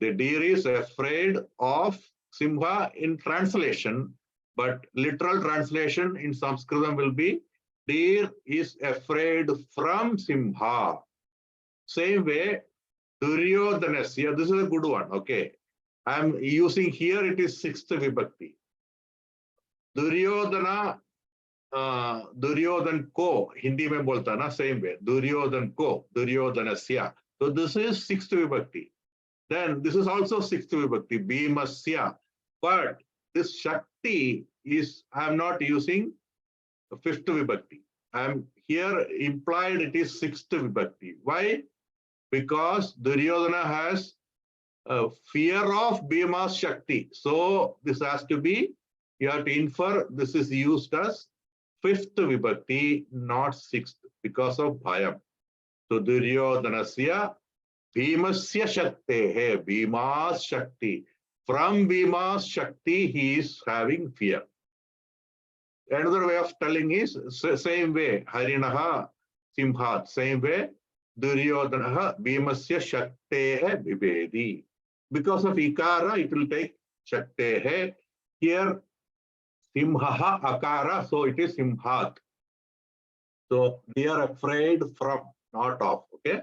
The deer is afraid of Simha in translation, but literal translation in Sanskritam will be, deer is afraid from Simha. Same way, Duryodhanasya, this is a good one, okay. I'm using here, it is sixth vibhakti. Duryodhana, Duryodhan ko, Hindi mein bolta na, same way. Duryodhan ko, Duryodhanasya. So this is sixth vibhakti. Then this is also sixth vibhakti, Bhimasya. But this Shakti is, I am not using fifth vibhakti. I am here implied it is sixth vibhakti. Why? Because Duryodhana has fear of Bhima's Shakti. So this has to be, you have to infer this is used as fifth vibhakti, not sixth, because of Bhayam. So Duryodhanasya Bhimasya Shaktehe, Bhima's Shakti. From Bhima's Shakti, he is having fear. Another way of telling is same way, Harinaha, Simhat, same way, Duryodhanaha, Bhimasya Shaktehe Bibedi. Because of Ikara, it will take Shaktehe. Here, Simhaha Akara, so it is Simhat. So they are afraid from, not of, okay?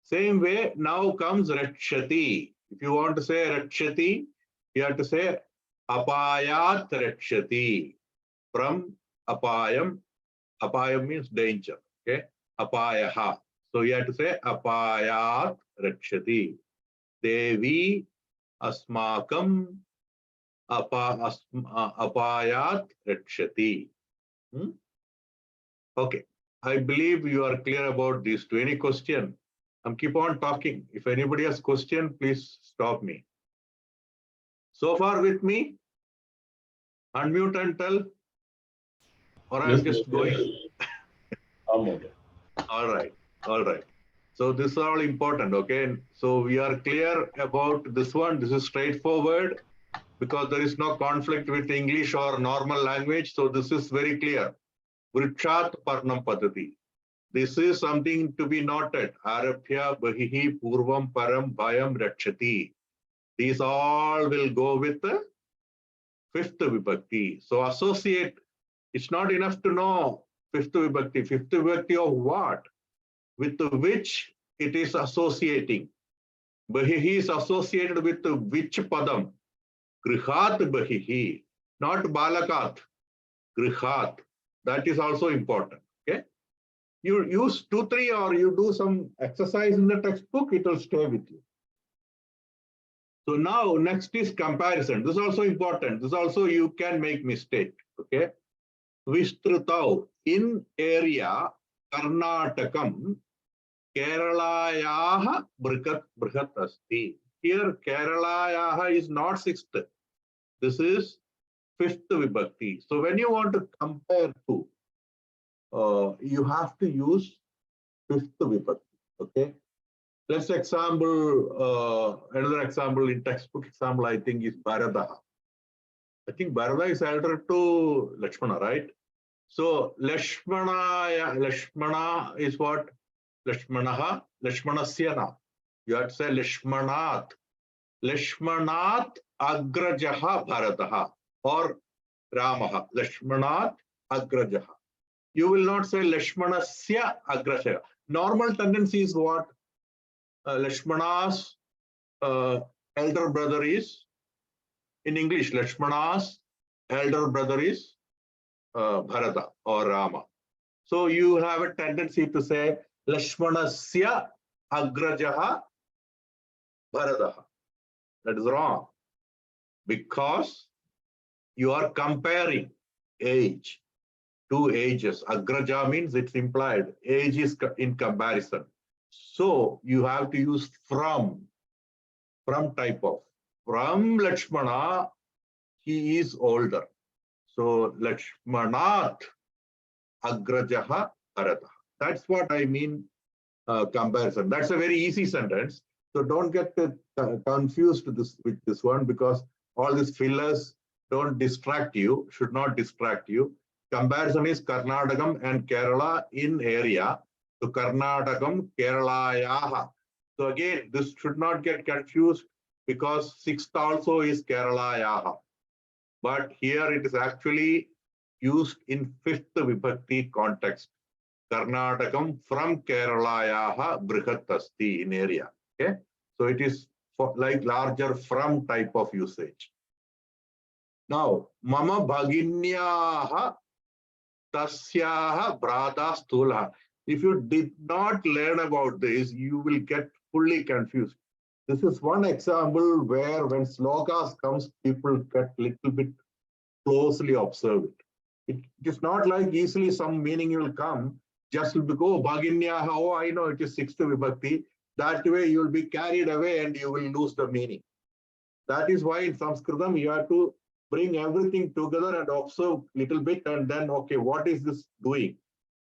Same way, now comes Rakshati. If you want to say Rakshati, you have to say Apayat Rakshati. From Apayam, Apayam means danger, okay? Apayaha. So you have to say Apayat Rakshati. Devi Asmakam Apayat Rakshati. Okay, I believe you are clear about these two. Any question? I'm keep on talking. If anybody has question, please stop me. So far with me? Unmute and tell. Or I'm just going. Okay. All right, all right. So this is all important, okay? So we are clear about this one. This is straightforward because there is no conflict with English or normal language. So this is very clear. Vrikshat Parnam Padati. This is something to be noted. Arabhya, Bahihi, Purvam, Param, Bhayam, Rakshati. These all will go with the fifth vibhakti. So associate, it's not enough to know fifth vibhakti. Fifth vibhakti of what? With which it is associating. Bahihi is associated with which padam? Grihat Bahihi, not Balakat. Grihat. That is also important. Okay. You use 2, 3 or you do some exercise in the textbook, it will stay with you. So now next is comparison. This is also important. This also you can make mistake. Okay. Vistritau, in area, Karnatakam, Keralayaha Brihat asti. Here Keralayaha is not sixth. This is fifth vibhakti. So when you want to compare two, you have to use fifth vibhakti. Okay. Let's another example in textbook example, I think is Bharata. I think Bharata is elder to Lakshmana, right? So Lakshmana is what? Lakshmanaha, Lakshmanasyana. You have to say Lakshmanat. Lakshmanat Agrajaha Bharataha or Ramaha. Lakshmanat Agrajaha. You will not say Lakshmanasya Agrajaha. Normal tendency is what? Lakshmana's elder brother is, in English, Lakshmana's elder brother is Bharata or Rama. So you have a tendency to say Lakshmanasya Agrajaha Bharataha. That is wrong, because you are comparing age, two ages. Agraja means it's implied. Age is in comparison. So you have to use from type of. From Lakshmana, he is older. So Lakshmanat Agrajaha Bharata. That's what I mean comparison. That's a very easy sentence. So don't get confused with this one, because all these fillers don't distract you, should not distract you. Comparison is Karnatakam and Kerala in area. So Karnatakam, Keralayaha. So again, this should not get confused, because sixth also is Keralayaha. But here it is actually used in fifth vibhakti context. Karnatakam from Keralayaha Brihatasti in area. Okay, so it is for like larger from type of usage. Now, Mama Bhaginyaha Tasyaha Brada Stula. If you did not learn about this, you will get fully confused. This is one example where when slokas comes, people get little bit closely observe it. It is not like easily some meaning will come. Just because, oh, Bhaginyaha, oh, I know it is sixth vibhakti. That way you will be carried away and you will lose the meaning. That is why in Sanskritam you have to bring everything together and observe little bit, and then, okay, what is this doing?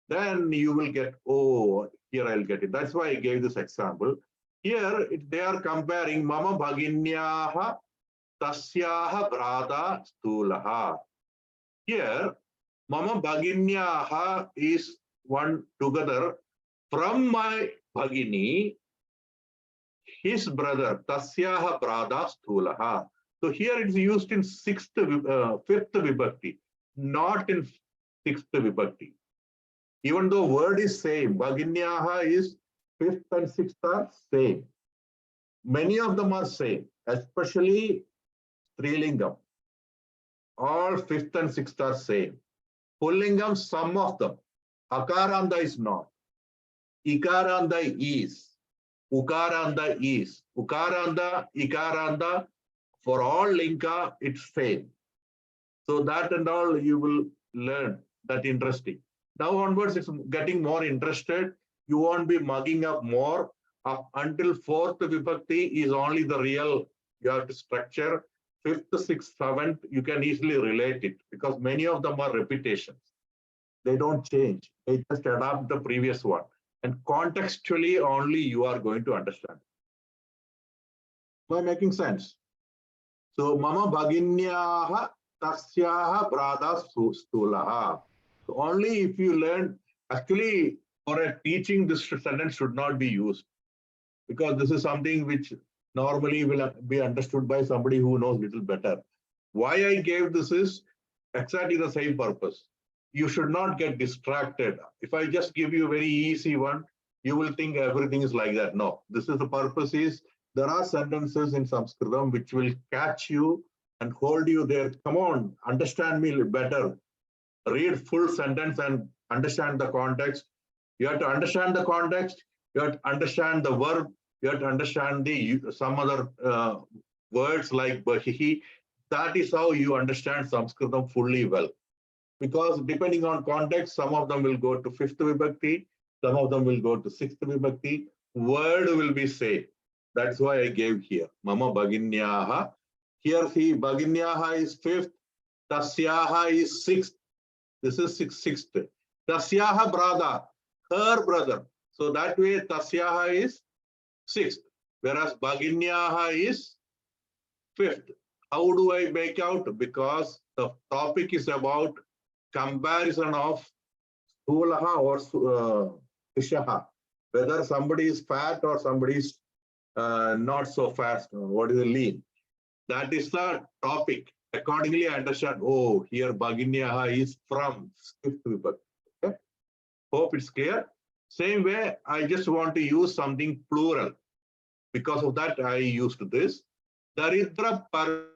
Then you will get, oh, here I'll get it. That's why I gave this example. Here they are comparing Mama Bhaginyaha Tasyaha Brada Stulaha. Here, Mama Bhaginyaha is one together from my Bhagini, his brother, Tasyaha Brada Stulaha. So here it is used in fifth vibhakti, not in sixth vibhakti. Even though word is same, Bhaginyaha is fifth and sixth are same. Many of them are same, especially Strilingam. All fifth and sixth are same. Pullingam, some of them. Akaranda is not. Ikaranda is. Ukaranda is. Ukaranda, Ikaranda, for all linka, it's same. So that and all you will learn. That interesting. Now onwards, it's getting more interested. You won't be mugging up more. Up until fourth vibhakti is only the real, you have to structure. Fifth, sixth, seventh, you can easily relate it, because many of them are repetitions. They don't change. They just adapt the previous one. And contextually only you are going to understand. Am I making sense? So, Mama Bhaginyaha Tasyaha Brada Stulaha. So only if you learn, actually, for a teaching, this sentence should not be used, because this is something which normally will be understood by somebody who knows little better. Why I gave this is exactly the same purpose. You should not get distracted. If I just give you a very easy one, you will think everything is like that. No, this is the purpose is, there are sentences in Sanskritam which will catch you and hold you there. Come on, understand me better. Read full sentence and understand the context. You have to understand the context. You have to understand the verb. You have to understand some other words like Bahihi. That is how you understand Sanskritam fully well. Because depending on context, some of them will go to fifth vibhakti, some of them will go to sixth vibhakti. Word will be same. That's why I gave here. Mama Bhaginyaha, Here see, Bhaginyaha is fifth, Tasyaha is sixth. This is sixth. Tasyaha brother, her brother. So that way Tasyaha is sixth, whereas Bhaginyaha is fifth. How do I make out? Because the topic is about comparison of Sthulaha or Tishaha, whether somebody is fat or somebody is not so fast. What is the lean? That is the topic. Accordingly, I understand. Oh, here Bhaginyaha is from fifth vibhakti. Okay. Hope it's clear. Same way, I just want to use something plural. Because of that, I used this. Daridra par.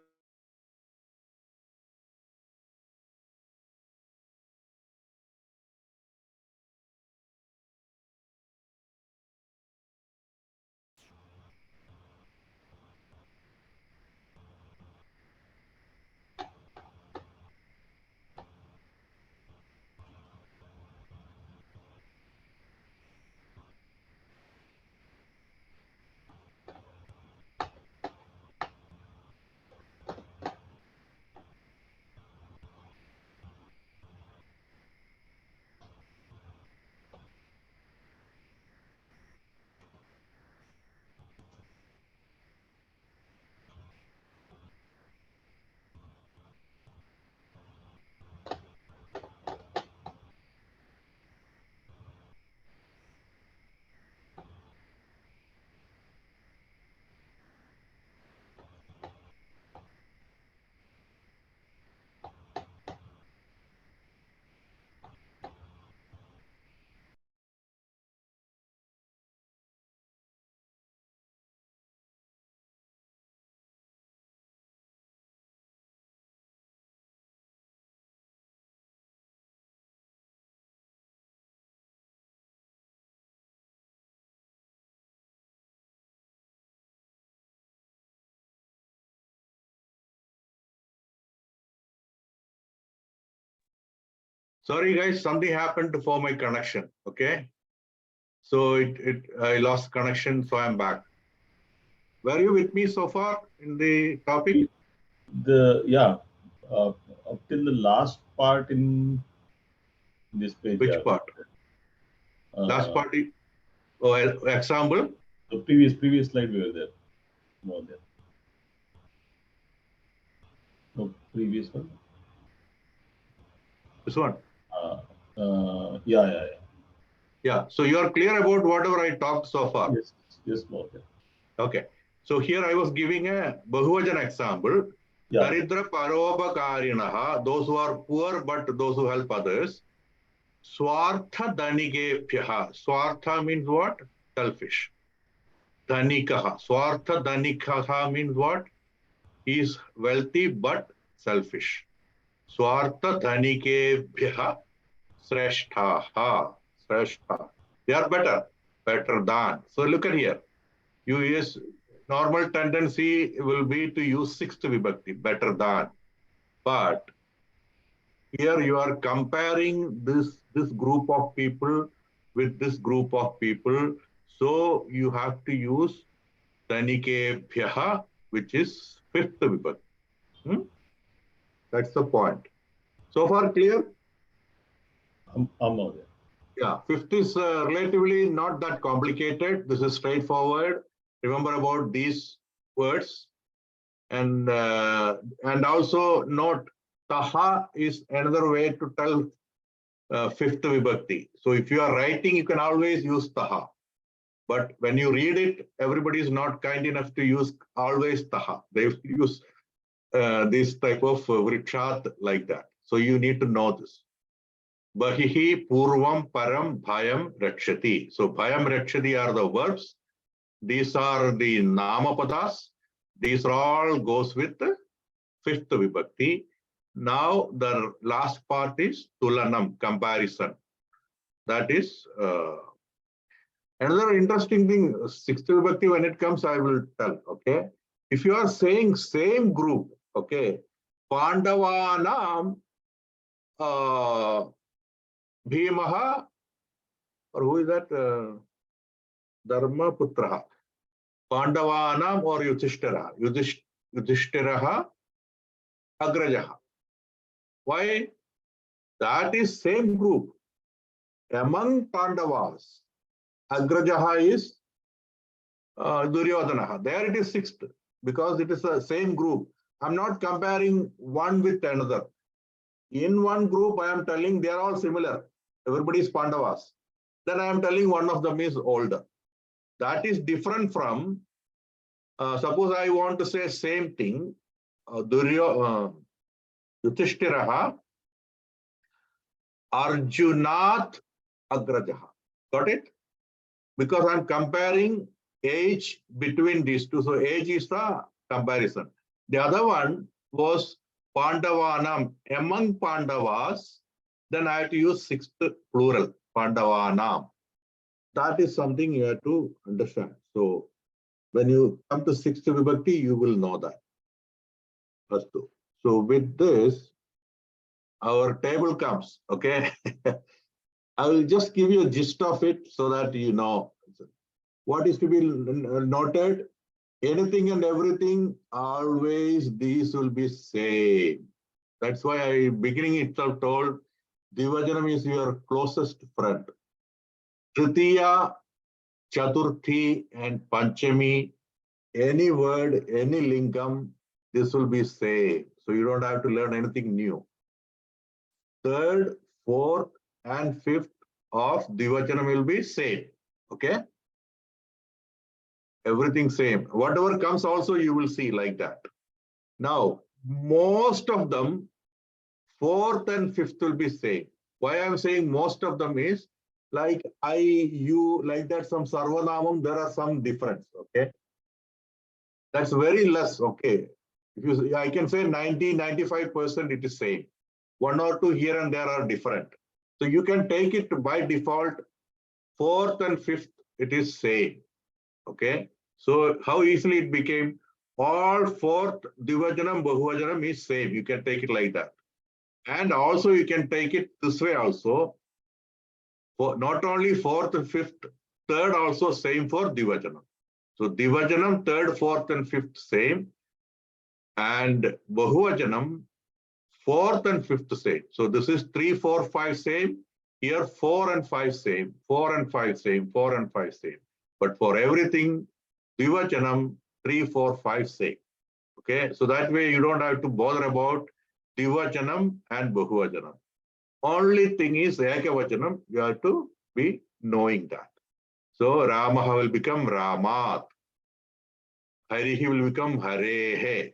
Sorry, guys, something happened for my connection. Okay. So I lost connection, so I'm back. Were you with me so far in the topic? Up till the last part in this page. Which part? Last part. Oh, example. The previous slide we were there. More there. No, previous one. This one. Yeah. Yeah. So you are clear about whatever I talked so far. Yes, more there. Okay. So here I was giving a Bahuvajana example. Yeah. Daridra Paropakarinaha, those who are poor but those who help others. Swartha Dhanikebhyaha. Swartha means what? Selfish. Dhanikaha. Swartha Dhanikaha means what? He is wealthy but selfish. Swartha Dhanikebhyaha Sreshtaha. Sreshta. They are better than. So look at here. You use normal tendency will be to use sixth vibhakti, better than. But here you are comparing this group of people with this group of people. So you have to use Dhanikebhyaha, which is fifth vibhakti. That's the point. So far clear? More there. Yeah, fifth is relatively not that complicated. This is straightforward. Remember about these words. And also note, taha is another way to tell fifth vibhakti. So if you are writing, you can always use taha. But when you read it, everybody is not kind enough to use always taha. They use this type of vrikshat like that. So you need to know this. Bahihi purvam param bhayam rakshati. So bhayam rakshati are the verbs. These are the namapadas. These are all goes with the fifth vibhakti. Now the last part is tulanam, comparison. That is another interesting thing. Sixth vibhakti, when it comes, I will tell. Okay, if you are saying same group, okay, Pandavanam, Bhimaha, or who is that? Dharma Putraha. Pandavanam or Yudhishthira. Yudhishthiraha, Agrajaha. Why? That is same group. Among Pandavas, Agrajaha is Duryodhanaha. There it is sixth because it is the same group. I'm not comparing one with another. In one group, I am telling they are all similar. Everybody is Pandavas. Then I am telling one of them is older. That is different from, suppose I want to say same thing, Yudhishthiraha, Arjunath Agrajaha. Got it? Because I'm comparing age between these two. So age is the comparison. The other one was Pandavanam, among Pandavas. Then I have to use sixth plural, Pandavanam. That is something you have to understand. So when you come to sixth vibhakti, you will know that. So with this, our table comes, okay? I will just give you a gist of it so that you know. What is to be noted? Anything and everything, always these will be same. That's why I, beginning itself, told Divajanam is your closest friend. Tritiya, Chaturthi, and Panchami, any word, any lingam, this will be same. So you don't have to learn anything new. Third, fourth, and fifth of Divajanam will be same. Okay? Everything same. Whatever comes also, you will see like that. Now, most of them, fourth and fifth will be same. Why I'm saying most of them is, like I, you, like that, some Sarvanamam, there are some difference, okay? That's very less, okay? If you, I can say 90-95% it is same. One or two here and there are different. So you can take it by default, fourth and fifth, it is same, okay? So how easily it became, all fourth Divajanam, Bahuvajanam is same. You can take it like that. And also you can take it this way also. For not only fourth, fifth, third also same for Divajanam. So Divajanam, third, fourth, and fifth same. And Bahuvajanam, fourth and fifth same. So this is 3, 4, 5 same. Here 4 and 5 same, 4 and 5 same, 4 and 5 same. But for everything, Divajanam, 3, 4, 5 same. Okay, so that way you don't have to bother about Divajanam and Bahuvajanam. Only thing is Ekavajanam, you have to be knowing that. So Ramaha will become Ramat. Harihi will become Harehe.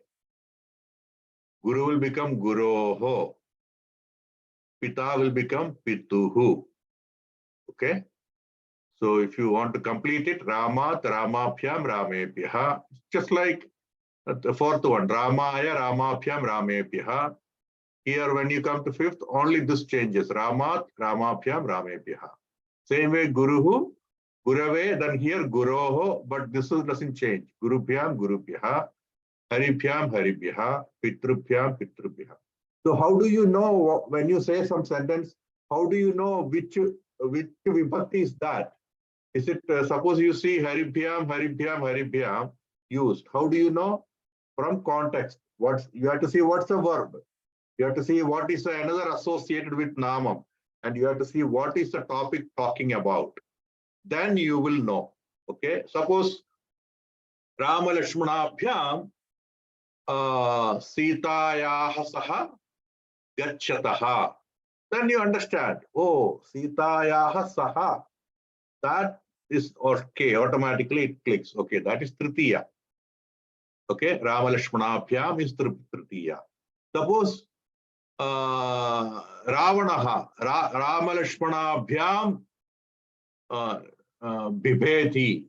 Guru will become Guroho. Pita will become Pituhu. Okay. So if you want to complete it, Ramat, Ramabhyam, Ramebhyaha. Just like the fourth one, Ramaya, Ramabhyam, Ramebhyaha. Here when you come to fifth, only this changes. Ramat, Ramabhyam, Ramebhyaha. Same way Guruhu, Gurave, then here Guroho, but this doesn't change. Gurubhyam, Gurubhyaha, Haribhyam, Haribhyaha, Pitrubhyam, Pitrubhyaha. So how do you know when you say some sentence, how do you know which vibhakti is that? Is it, suppose you see Haribhyam, Haribhyam, Haribhyam used. How do you know? From context. You have to see what's the verb. You have to see what is another associated with Namam. And you have to see what is the topic talking about. Then you will know. Okay. Suppose Rama Lakshmanabhyam Sitayaha Saha Gacchataha. Then you understand. Oh, Sitayaha Saha. That is okay. Automatically it clicks. Okay. That is Tritiya. Okay. Rama Lakshmanabhyam is Tritiya. Suppose Ravanaha, Rama Lakshmanabhyam Bibheti,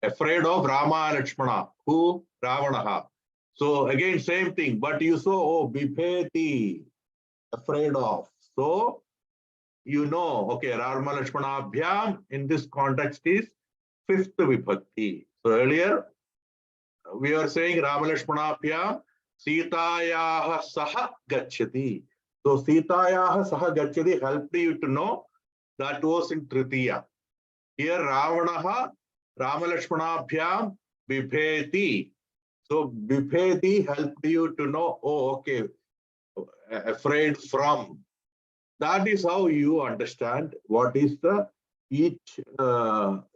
afraid of Rama Lakshmana. Who? Ravanaha. So again, same thing, but you saw, oh, Bibheti, afraid of. So you know, okay, Rama Lakshmanabhyam in this context is fifth vibhakti. So earlier we are saying Rama Lakshmanabhyam Sitayaha Saha Gacchati. So Sitayaha Saha Gacchati helped you to know that was in Tritiya. Here Ravanaha Rama Lakshmanabhyam Bibheti. So Bipeti helped you to know, oh, okay, afraid from. That is how you understand what is the each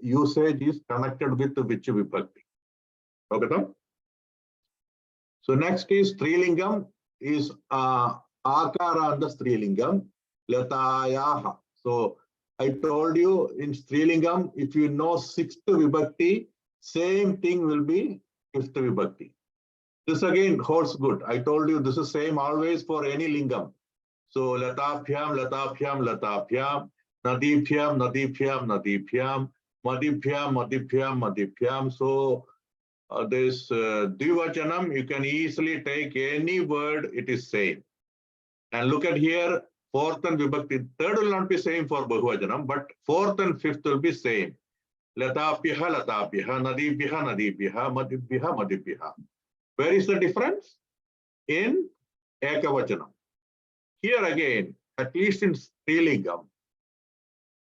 usage is connected with which vibhakti. Okay. So next is Strilingam is Akaranda Strilingam, Latayaha. So I told you in Strilingam, if you know sixth vibhakti, same thing will be fifth vibhakti. This again holds good. I told you this is same always for any lingam. So Lataphyam, Lataphyam, Lataphyam, Nadiphyam, Nadiphyam, Nadiphyam, Madiphyam, Madiphyam, Madiphyam. So this Dvivachanam, you can easily take any word, it is same. And look at here, fourth and vibhakti, third will not be same for Bahuvachanam, but fourth and fifth will be same. Latapyaha, Latapyaha, Nadibhyaha, Nadibhyaha, Madibhyaha, Madibhyaha. Where is the difference? In Ekavachanam. Here again, at least in Strilingam,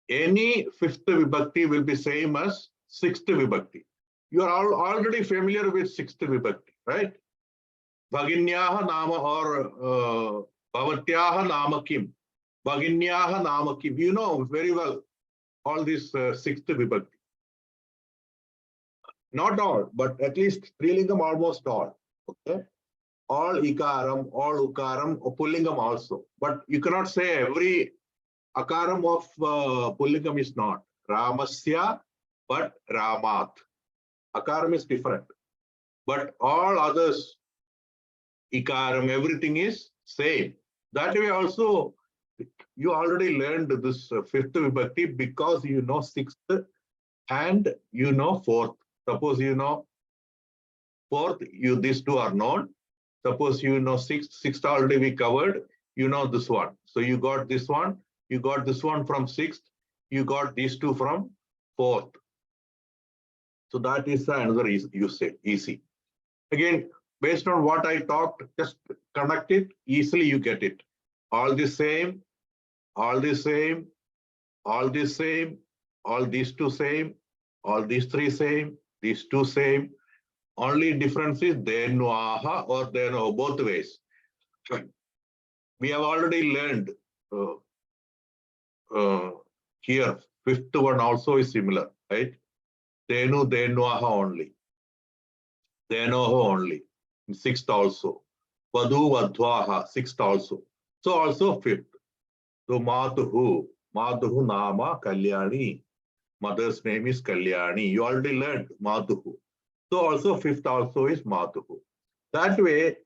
any fifth vibhakti will be same as sixth vibhakti. You are already familiar with sixth vibhakti, right? Bhaginyaha nama or Bhavatyaha nama kim. Bhaginyaha nama kim. You know very well all this sixth vibhakti. Not all, but at least Strilingam almost all. Okay. All ikaram, all ukaram, pullingam also. But you cannot say every akaram of pullingam is not. Ramasya, but Ramat. Akaram is different. But all others, ikaram, everything is same. That way also, you already learned this fifth vibhakti because you know sixth and you know fourth. Suppose you know fourth, these two are known. Suppose you know sixth already we covered, you know this one. So you got this one, you got this one from sixth, you got these two from fourth. So that is another usage, easy. Again, based on what I talked, just connect it, easily you get it. All the same, all the same, all the same, all these two same, all these three same, these two same. Only difference is Denuaha or Deno, both ways. We have already learned here, fifth one also is similar, right? Denu, Denuaha only. Denoho only. Sixth also. Vadu, Vadhvaha, sixth also. So also fifth. So Matuhu, Matuhu Nama Kalyani. Mother's name is Kalyani. You already learned Matuhu. So also fifth also is Matuhu. That way,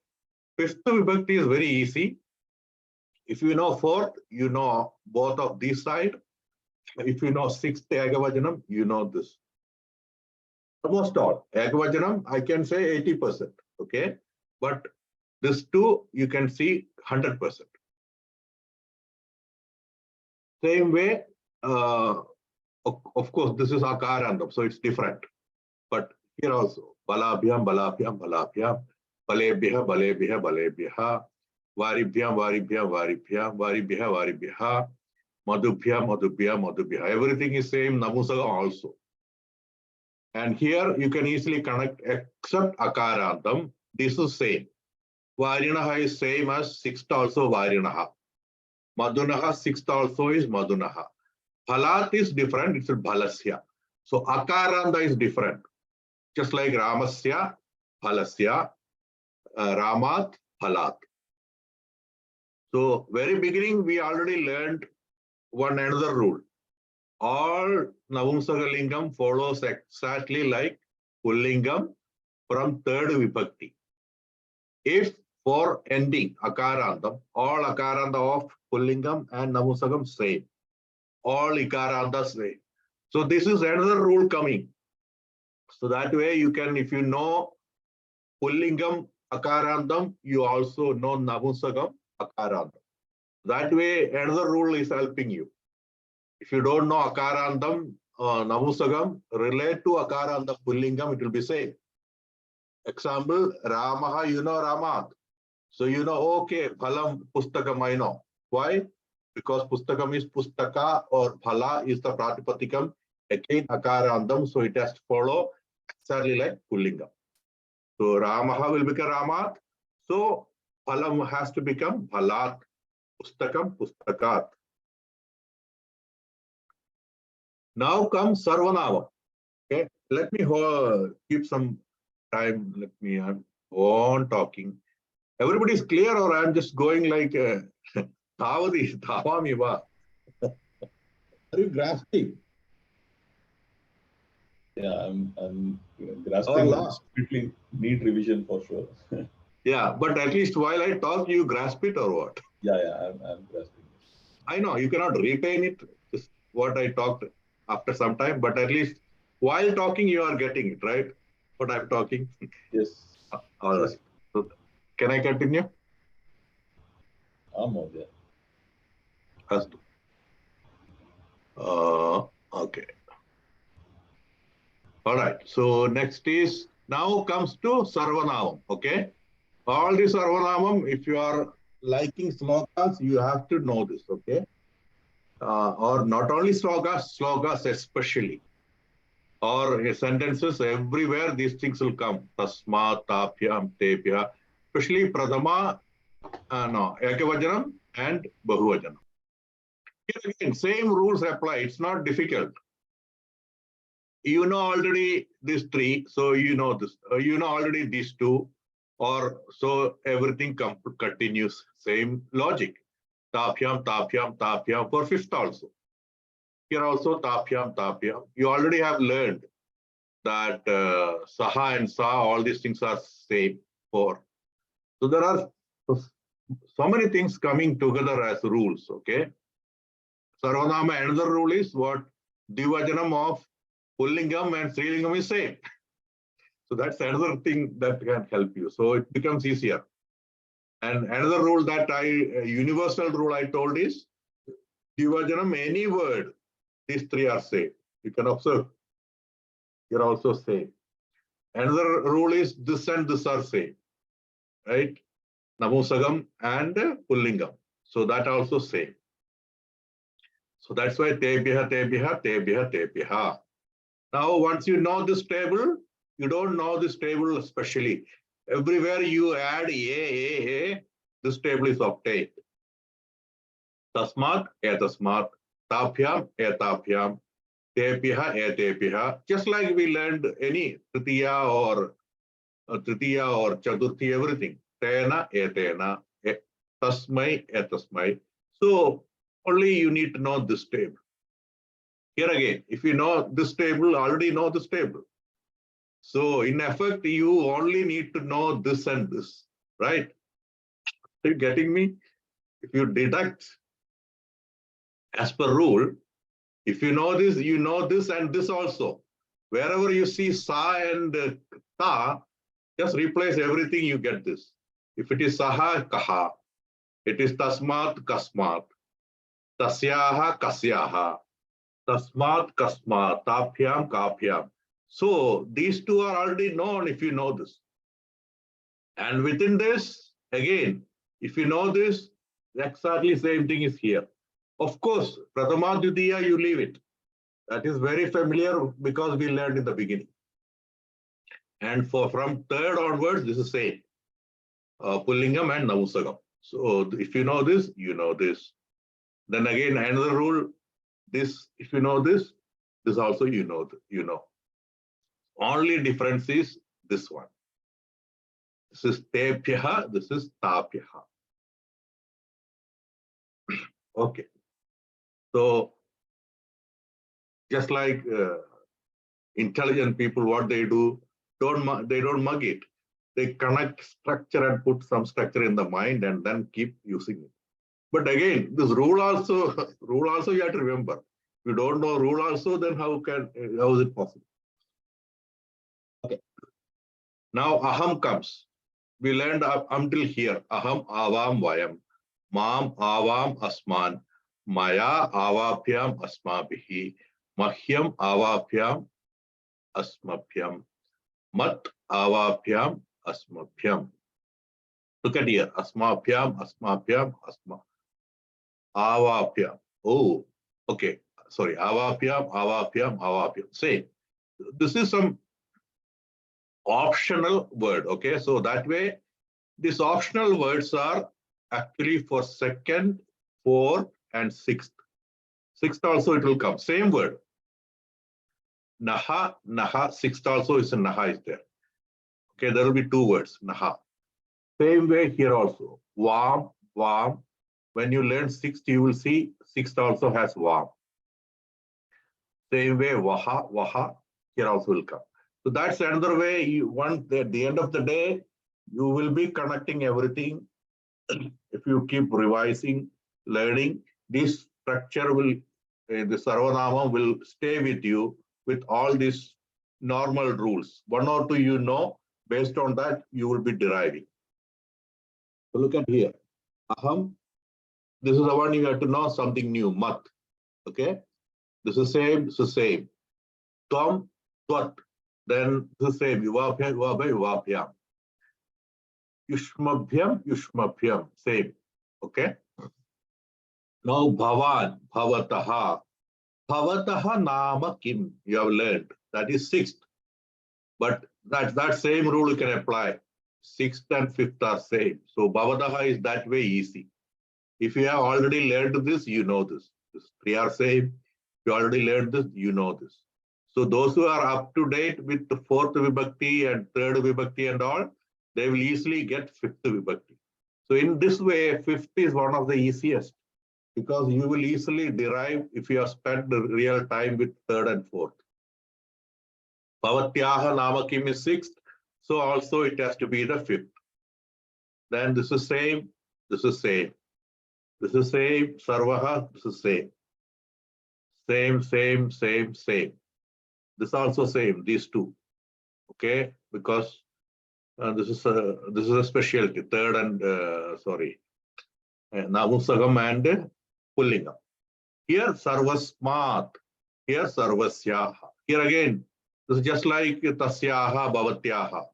fifth vibhakti is very easy. If you know fourth, you know both of these side. If you know sixth Ekavajanam, you know this. Almost all. Ekavajanam, I can say 80%. Okay. But this two, you can see 100%. Same way, of course, this is Akarandam, so it's different. But here also, Balabhyam, Balabhyam, Balabhyam, Balebhya, Balebhya, Balebhya, Varibhyam, Varibhyam, Varibhyam, Varibhya, Varibhya, Madhubhya, Madhubhya, Madhubhya. Everything is same, Namusaga also. And here you can easily connect except Akarandam. This is same. Varinaha is same as sixth also Varinaha. Madhunaha, sixth also is Madhunaha. Phalat is different, it's Bhalasya. So Akaranda is different. Just like Ramasya, Phalasya, Ramat, Phalat. So very beginning, we already learned one another rule. All Navumsakalingam follows exactly like Pullingam from third vibhakti. If for ending Akarandam, all Akaranda of Pullingam and Navumsakam same. All Ikaranda same. So this is another rule coming. So that way you can, if you know Pullingam Akarandam, you also know Navumsakam Akarandam. That way another rule is helping you. If you don't know Akarandam, Navumsakam, relate to Akarandam Pullingam, it will be same. Example, Ramaha, you know Ramat. So you know, okay, Phalam Pustakam, I know. Why? Because Pustakam is Pustaka or Phala is the Pratipatikam, again Akarandam, so it has to follow exactly like Pullingam. So Ramaha will become Ramat. So Phalam has to become Phalat. Pustakam, Pustakat. Now comes Sarvanama. Okay, let me keep some time. Let me on talking. Everybody is clear, or I'm just going like Thavadi, Thavamiva. Are you grasping? Yeah, I'm grasping. Completely need revision for sure. Yeah, but at least while I talk, you grasp it or what? Yeah, I'm grasping. I know you cannot retain it, just what I talked after some time, but at least while talking, you are getting it, right? What I'm talking. Yes. All right. So can I continue? Yeah. Astu. Okay. All right. So next is now comes to Sarvanamam. Okay. All these Sarvanamam, if you are liking slokas, you have to know this. Okay. Or not only slokas especially. Or sentences everywhere, these things will come. Tasma, tapyam, tepya. Especially Pradama, Ekavajanam and Bahuvajanam. Here again, same rules apply. It's not difficult. You know already these three, so you know this. You know already these two, or so everything continues. Same logic. Tapyam, tapyam, tapyam for fifth also. Here also tapyam, tapyam. You already have learned that Saha and Sa, all these things are same for. So there are so many things coming together as rules, okay? Sarvanama, another rule is what? Divajanam of Pullingam and Strilingam is same. So that's another thing that can help you. So it becomes easier. And another rule that universal rule I told is Divajanam, any word, these three are same. You can observe. You're also same. Another rule is this and this are same, right? Namusagam and Pullingam. So that also same. So that's why tebhya, tebhya, tebhya, tebhya. Now, once you know this table, you don't know this table especially. Everywhere you add a, this table is obtained. Tasmat, etasmat, taphyam, etaphyam, tebhya, etebhya. Just like we learned any tritiya or chaturthi, everything. Tena, etena, tasmai, etasmai. So only you need to know this table. Here again, if you know this table, already know this table. So in effect, you only need to know this and this, right? Are you getting me? If you deduct as per rule, if you know this and this also. Wherever you see sa and ta, just replace everything, you get this. If it is saha, kaha. It is tasmat, kasmat. Tasyaha, kasyaha. Tasmat, kasmat. Tapyam, kapyam. So these two are already known if you know this. And within this, again, if you know this, exactly same thing is here. Of course, Prathama Dvitiya, you leave it. That is very familiar because we learned in the beginning. And from third onwards, this is same. Pullingam and Namusagam. So if you know this, you know this. Then again, another rule, this, if you know this also you know. Only difference is this one. This is tepyaha, this is tapyaha. Okay. So just like intelligent people, what they do, they don't mug it. They connect structure and put some structure in the mind and then keep using it. But again, this rule also you have to remember. If you don't know rule also, then how is it possible? Okay. Now aham comes. We learned up until here. Aham, avam, vayam. Mam, avam, asman. Maya, avapyam, asmabhihi. Mahyam, avapyam, asmabhyam. Mat, avapyam, asmabhyam. Look at here. Asmabhyam, asmabhyam, asma. Avapyam. Oh, okay. Sorry. Avapyam, avapyam, avapyam. Same. This is some optional word. Okay, so that way, these optional words are actually for second, fourth, and sixth. Sixth also it will come, same word. Naha, naha, sixth also is a naha is there. Okay, there will be two words, naha. Same way here also, vam, vam. When you learn sixth, you will see sixth also has vam. Same way, vaha, vaha, here also will come. So that's another way you want at the end of the day, you will be connecting everything. If you keep revising, learning, this structure will, the Sarvanama will stay with you with all these normal rules. One or two you know, based on that, you will be deriving. So look at here. Aham, this is the one you have to know something new, mat. Okay? This is same, this is same. Tvam, twat. Then this is same, yuvabhyam, yuvabhyam, yuvabhyam. Yushmabhyam, yushmabhyam, same. Okay? Now bhavan, bhavataha. Bhavataha nama kim, you have learned. That is sixth. But that same rule you can apply. Sixth and fifth are same. So bhavataha is that way easy. If you have already learned this, you know this. These three are same. If you already learned this, you know this. So those who are up to date with the fourth vibhakti and third vibhakti and all, they will easily get fifth vibhakti. So in this way, fifth is one of the easiest because you will easily derive if you have spent the real time with third and fourth. Bhavatyaha namakim is sixth, so also it has to be the fifth. Then this is same, this is same. This is same, sarvaha, this is same. Same, same, same, same. This also same, these two. Okay, because this is a specialty, third and Namusagam and Pullingam. Here sarvasmat, here sarvasyaha. Here again, this is just like tasyaha, bhavatyaha,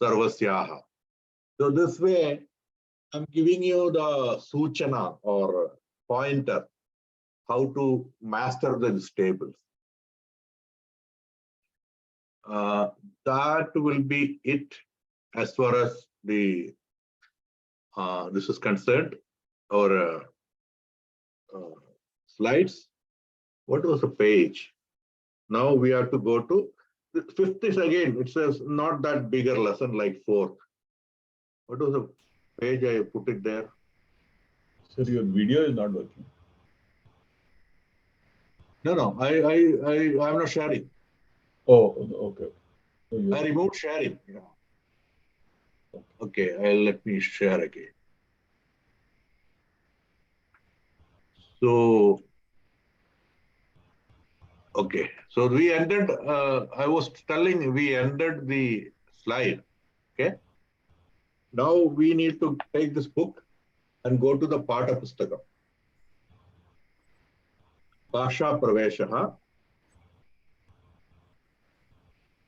sarvasyaha. So this way, I'm giving you the suchana or pointer how to master these tables. That will be it as far as the this is concerned. Or slides. What was the page? Now we have to go to the fifth is again. It says not that bigger lesson like fourth. What was the page I put it there? Sir, your video is not working. No. I'm not sharing. Oh, okay. So I removed sharing. Yeah. Okay, let me share again. So, okay. So we ended, I was telling we ended the slide. Okay. Now we need to take this book and go to the Pata Pustakam. Bhasha Praveshaha.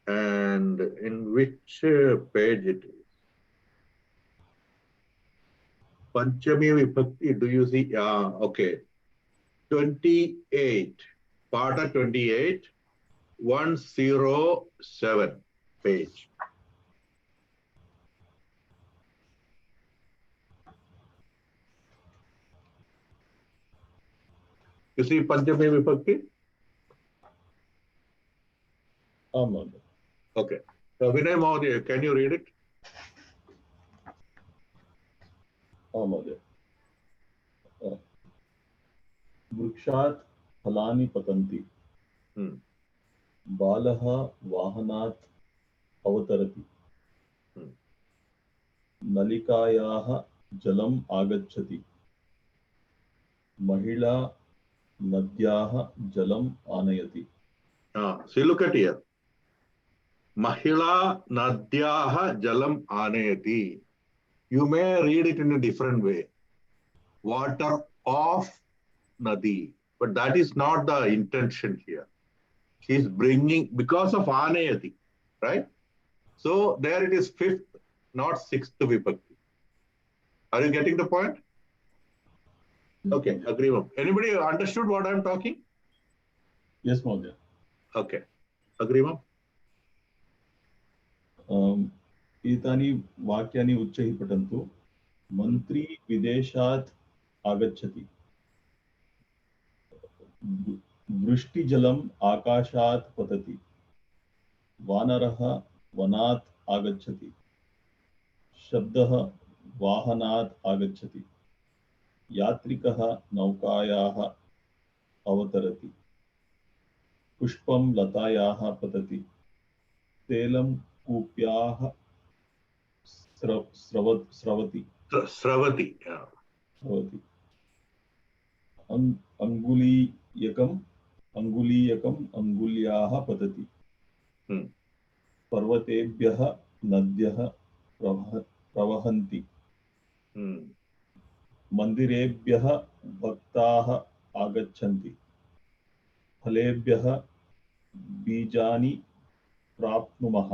And in which page it is? Panchami Vibhakti, do you see? Okay. 28. Pata 28, 107 page. You see Panchami Vibhakti? Okay. So Vinay Mahodaya, can you read it? वृक्षात् फलानि पतन्ति बालः वाहनात् अवतरति नलिकायाः जलम् आगच्छति महिला नद्याः जलम् आनयति. See, look at here. Mahila Nadyaha Jalam Anayati. You may read it in a different way. Water of Nadi. But that is not the intention here. She's bringing, because of Anayati, right? So there it is fifth, not sixth vibhakti. Are you getting the point? Okay, agree. Anybody understood what I'm talking? Yes, Mahodaya. Okay, agree. एतानि वाक्यानि उच्चैः पठन्तु। मन्त्री विदेशात् आगच्छति। वृष्टिजलम् आकाशात् पतति। वानरः वनात् आगच्छति। शब्दः वाहनात् आगच्छति। यात्रिकः नौकायाः अवतरति। पुष्पं लतायाः पतति। तैलं कूप्याः स्रवति। Sravati. Yeah. भवति। अङ्गुलीयकम् अङ्गुल्याः पतति। पर्वतेभ्यः नद्यः प्रवहन्ति। मन्दिरेभ्यः भक्ताः आगच्छन्ति। फलेभ्यः बीजानि प्राप्नुमः।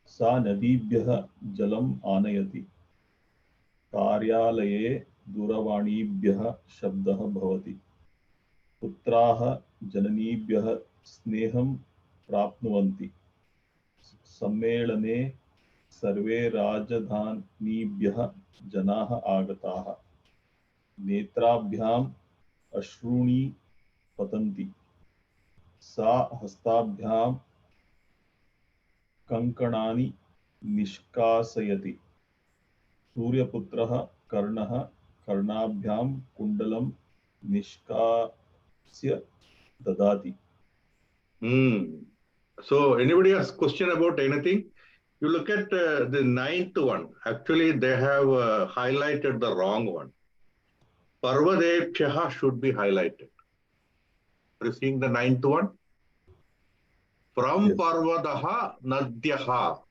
सा नदीभ्यः जलम् आनयति। कार्यालये दूरवाणीभ्यः शब्दः भवति। पुत्राः जननीभ्यः स्नेहं प्राप्नुवन्ति। सम्मेलने सर्वे राजधानीभ्यः जनाः आगताः। नेत्राभ्याम् अश्रूणि पतन्ति। सा हस्ताभ्यां कङ्कणानि निष्कासयति। सूर्यपुत्रः कर्णः कर्णाभ्यां कुण्डलं निष्कास्य ददाति। So anybody has question about anything? You look at the 9th one. Actually, they have highlighted the wrong one. Parvadebhyaha should be highlighted. Are you seeing the 9th one? From Yes. Parvadaha Nadyaha,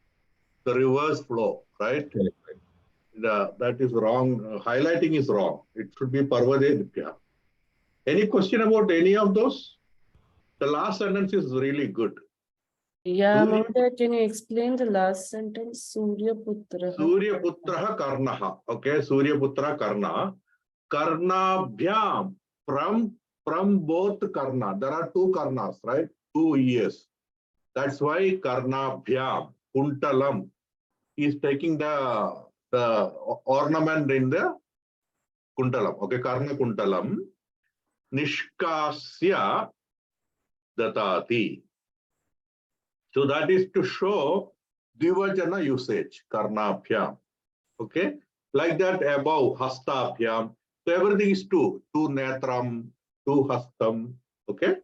the rivers flow, right? Correct. That is wrong. Highlighting is wrong. It should be Parvadebhyaha. Any question about any of those? The last sentence is really good. Yeah, Surya- Mahoday, can you explain the last sentence? Surya Putra. Surya Putraha Karnaha. Okay, Surya Putra Karna. Karnabhyam. From both Karna. There are two Karnas, right? 2 ears. That's why Karnabhyam. Kuntalam. He is taking the ornament in the Kuntalam. Okay, Karna Kuntalam. Nishkasya Datati. So that is to show Dvivachana usage, Karnabhyam. Okay, like that above, Hastabhyam. So everything is two Netram, two Hastam. Okay.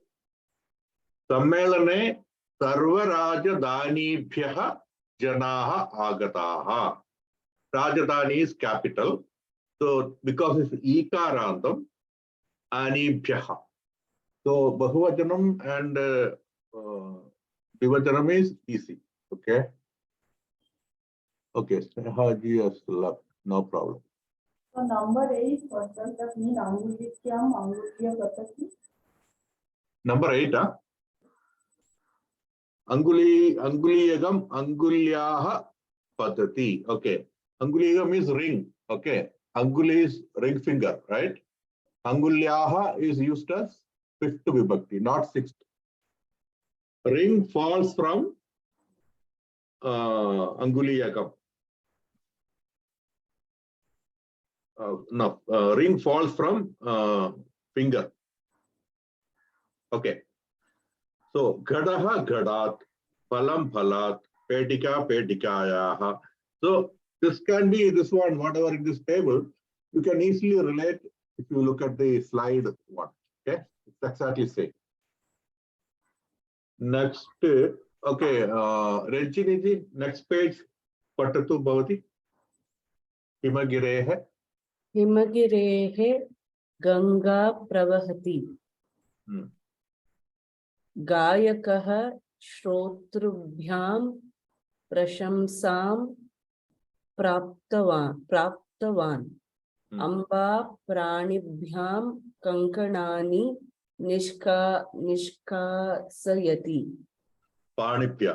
Sammelane Sarva Rajadhanibhyaha Janaha Agataha. Rajadhani is capital. So because it's Ikarantam, Anibhyaha. So Bahuvachanam and Dvivachanam is easy. Okay. Okay, Snehaji has left. No problem. So number 8, what does that mean? Angulikyam, Angulya Patati. Number 8, huh? Anguliyagam, Angulyaha Patati. Okay. Anguliyagam is ring. Okay. Anguli is ring finger, right? Angulyaha is used as 5th vibhakti, not 6th. Ring falls from Anguliyagam. Ring falls from finger. Okay. So, Gadaha Gadat, Phalam Phalat, Petika Petikayaha. So, this can be this one, whatever in this table, you can easily relate if you look at the slide one. Okay, it's exactly same. Next, okay, Renchini, next page, Patatu Bhavati. Himagirehe. Himagirehe Ganga Pravahati. Gayakaha Shrotrubhyam Prashamsam Praptavan. Amba Pranibhyam Kankanani Nishkasayati. Panipya.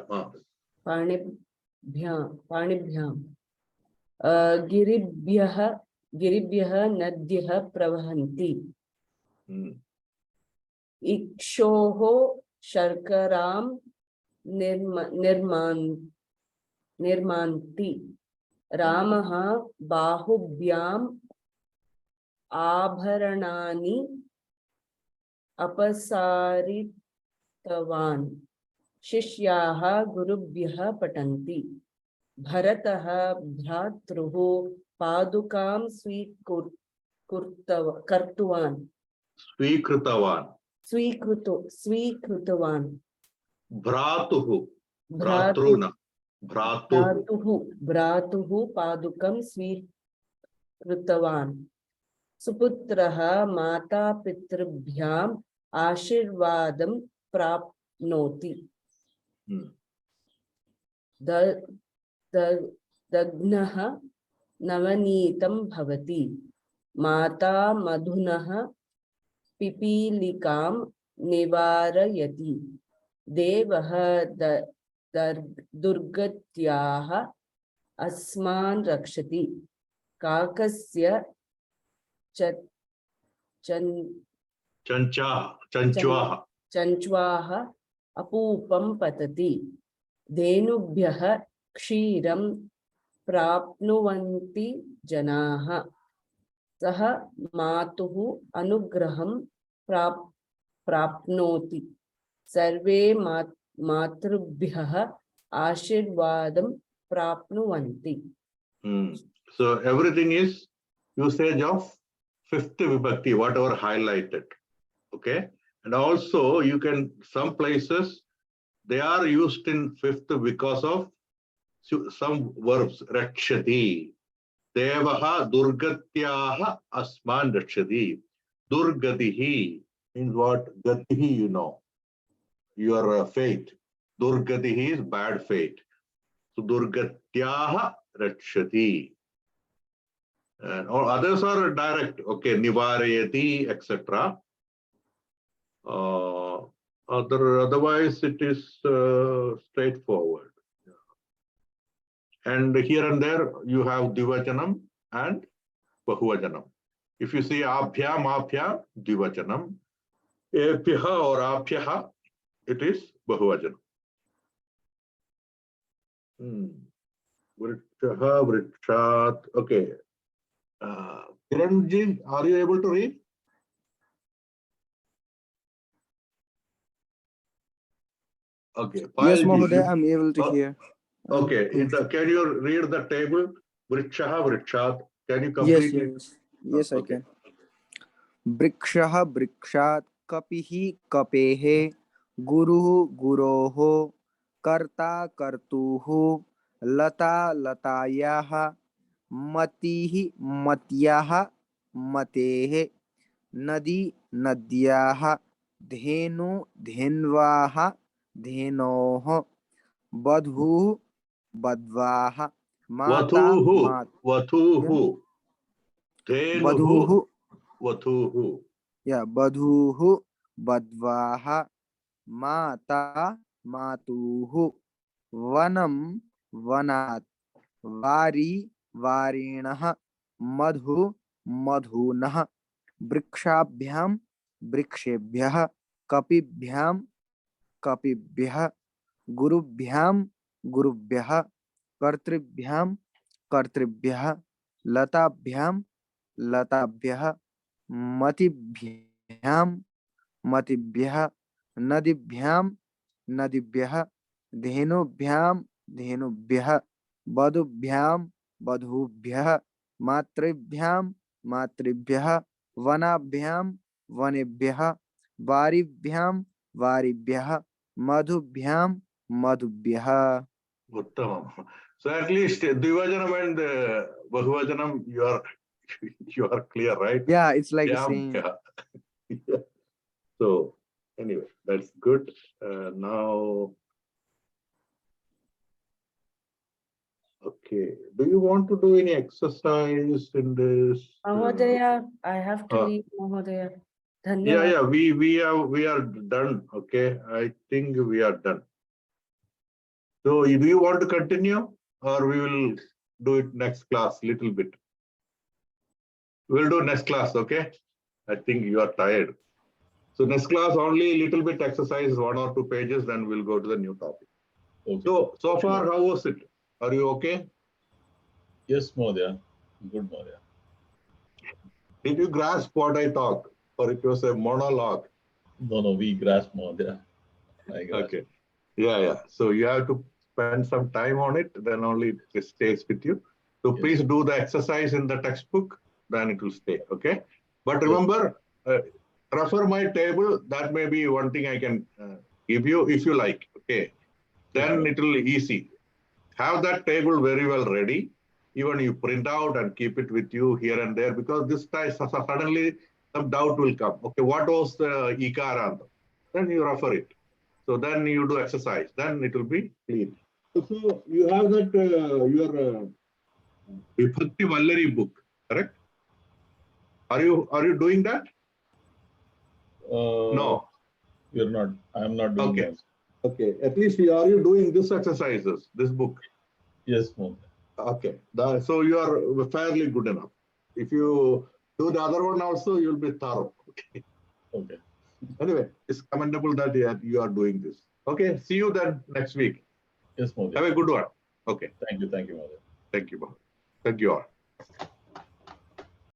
Panibhyam. Giribhyaha Nadyah Pravahanti. Ikshoho Sharkaram Nirman निर्मान्ति रामः बाहुभ्याम् आभरणानि अपसारितवान् शिष्याः गुरुभ्यः पठन्ति भरतः भ्रातृः पादुकां स्वीकृतवान् स्वीकृतवान् भ्रातुः पादुकं स्वीकृतवान् सुपुत्रः मातापितृभ्याम् आशीर्वादं प्राप्नोति दग्नः नवनीतं भवति माता मधुनः पिपीलिकां निवारयति देवः दुर्गत्याः अस्मान् रक्षति काकस्य चञ्च्वाः अपूपं पतति धेनुभ्यः क्षीरं प्राप्नुवन्ति जनाः सः मातुः अनुग्रहं प्राप्नोति सर्वे मातृभ्यः आशीर्वादं प्राप्नुवन्ति. So everything is usage of fifth vibhakti, whatever highlighted. Okay, and also you can, some places they are used in fifth because of some verbs. Rakshati, Devaha Durgatyaha Asman Rakshati. Durgatihi means what? Gatihi, you know, your fate. Durgatihi is bad fate. So Durgatyaha Rakshati. And all others are direct. Okay, Nivarayati, etc. Otherwise, it is straightforward. And here and there, you have Divachanam and Bahuvajanam. If you see Abhyam, Abhya, Divachanam. Epyaha or Abhyaha, it is Bahuvajanam. Vrikshaha, Vrikshat. Okay. Kiranji, are you able to read? Okay. Yes, Payalji, Mahodaya, I'm able to hear. Okay. Can you read the table? Vrikshaha, Vrikshat. Can you complete it? Yes, I Okay. can. Brikshaha brikshat kapihi kapehe guruhu guroho karta kartuhu lata latayaha matihi matyaha matehe nadi nadyaha dhenu dhenvaha dhenoho badhuhu badvaha mata Vathuhu, Vathuhu. Dhenuhu, badhuhu Vathuhu. badhuhu badvaha mata matuhu vanam vanat vari varinah madhu madhunah vrikshabhyam vrikshebhyah kapibhyam kapibhyah gurubhyam gurubhyah kartribhyam kartribhyah latabhyam latabhyah matibhyam matibhyah nadibhyam nadibhyah dhenubhyam dhenubhyah badubhyam badhubhyah matribhyam matribhyah vanabhyam vanebhyah varibhyam varibhyah madhubhyam madhubhyah. Uttamam. So at least Divajanam and Bahuvajanam, you are clear, right? Yeah, it's like the Yeah, same. yeah. So anyway, that's good. Now, okay. Do you want to do any exercise in this? Mahodaya, I have to leave, Mahodaya. Yeah, Dhanyavad. yeah. We are done. Okay, I think we are done. So, do you want to continue, or we will do it next class? Little bit. We'll do next class. Okay. I think you are tired. So next class only a little bit exercise, 1 or 2 pages. Then we'll go to the new topic. Okay. So far, how was it? Are you okay? Yes, Mahodaya. Good, Mahodaya. Did you grasp what I talked? Or it was a monologue? No, we grasp, Mahodaya. I grasp. Okay. Yeah. So you have to spend some time on it, then only it stays with you. So Yes. please do the exercise in the textbook, then it will stay. Okay. But remember, refer my table. That may be one thing I can give you if you like. Okay. Then it will be easy. Have that table very well ready. Even you print out and keep it with you here and there, because this time suddenly some doubt will come. Okay, what was the Ikarant? Then you refer it. So then you do exercise. Then it will be clean. So you have that your Vibhakti Vallari book, correct? Are you doing that? No. You're not. I'm not doing Okay. that. Okay. At least are you doing this exercises, this book? Yes, Mahodaya. Okay. So you are fairly good enough. If you do the other one also, you'll be thorough. Okay. Okay. Anyway, it's commendable that you are doing this. Okay. See you then next week. Yes, Mahodaya. Have a good one. Okay. Thank you, Mahodaya. Thank you. Thank you all.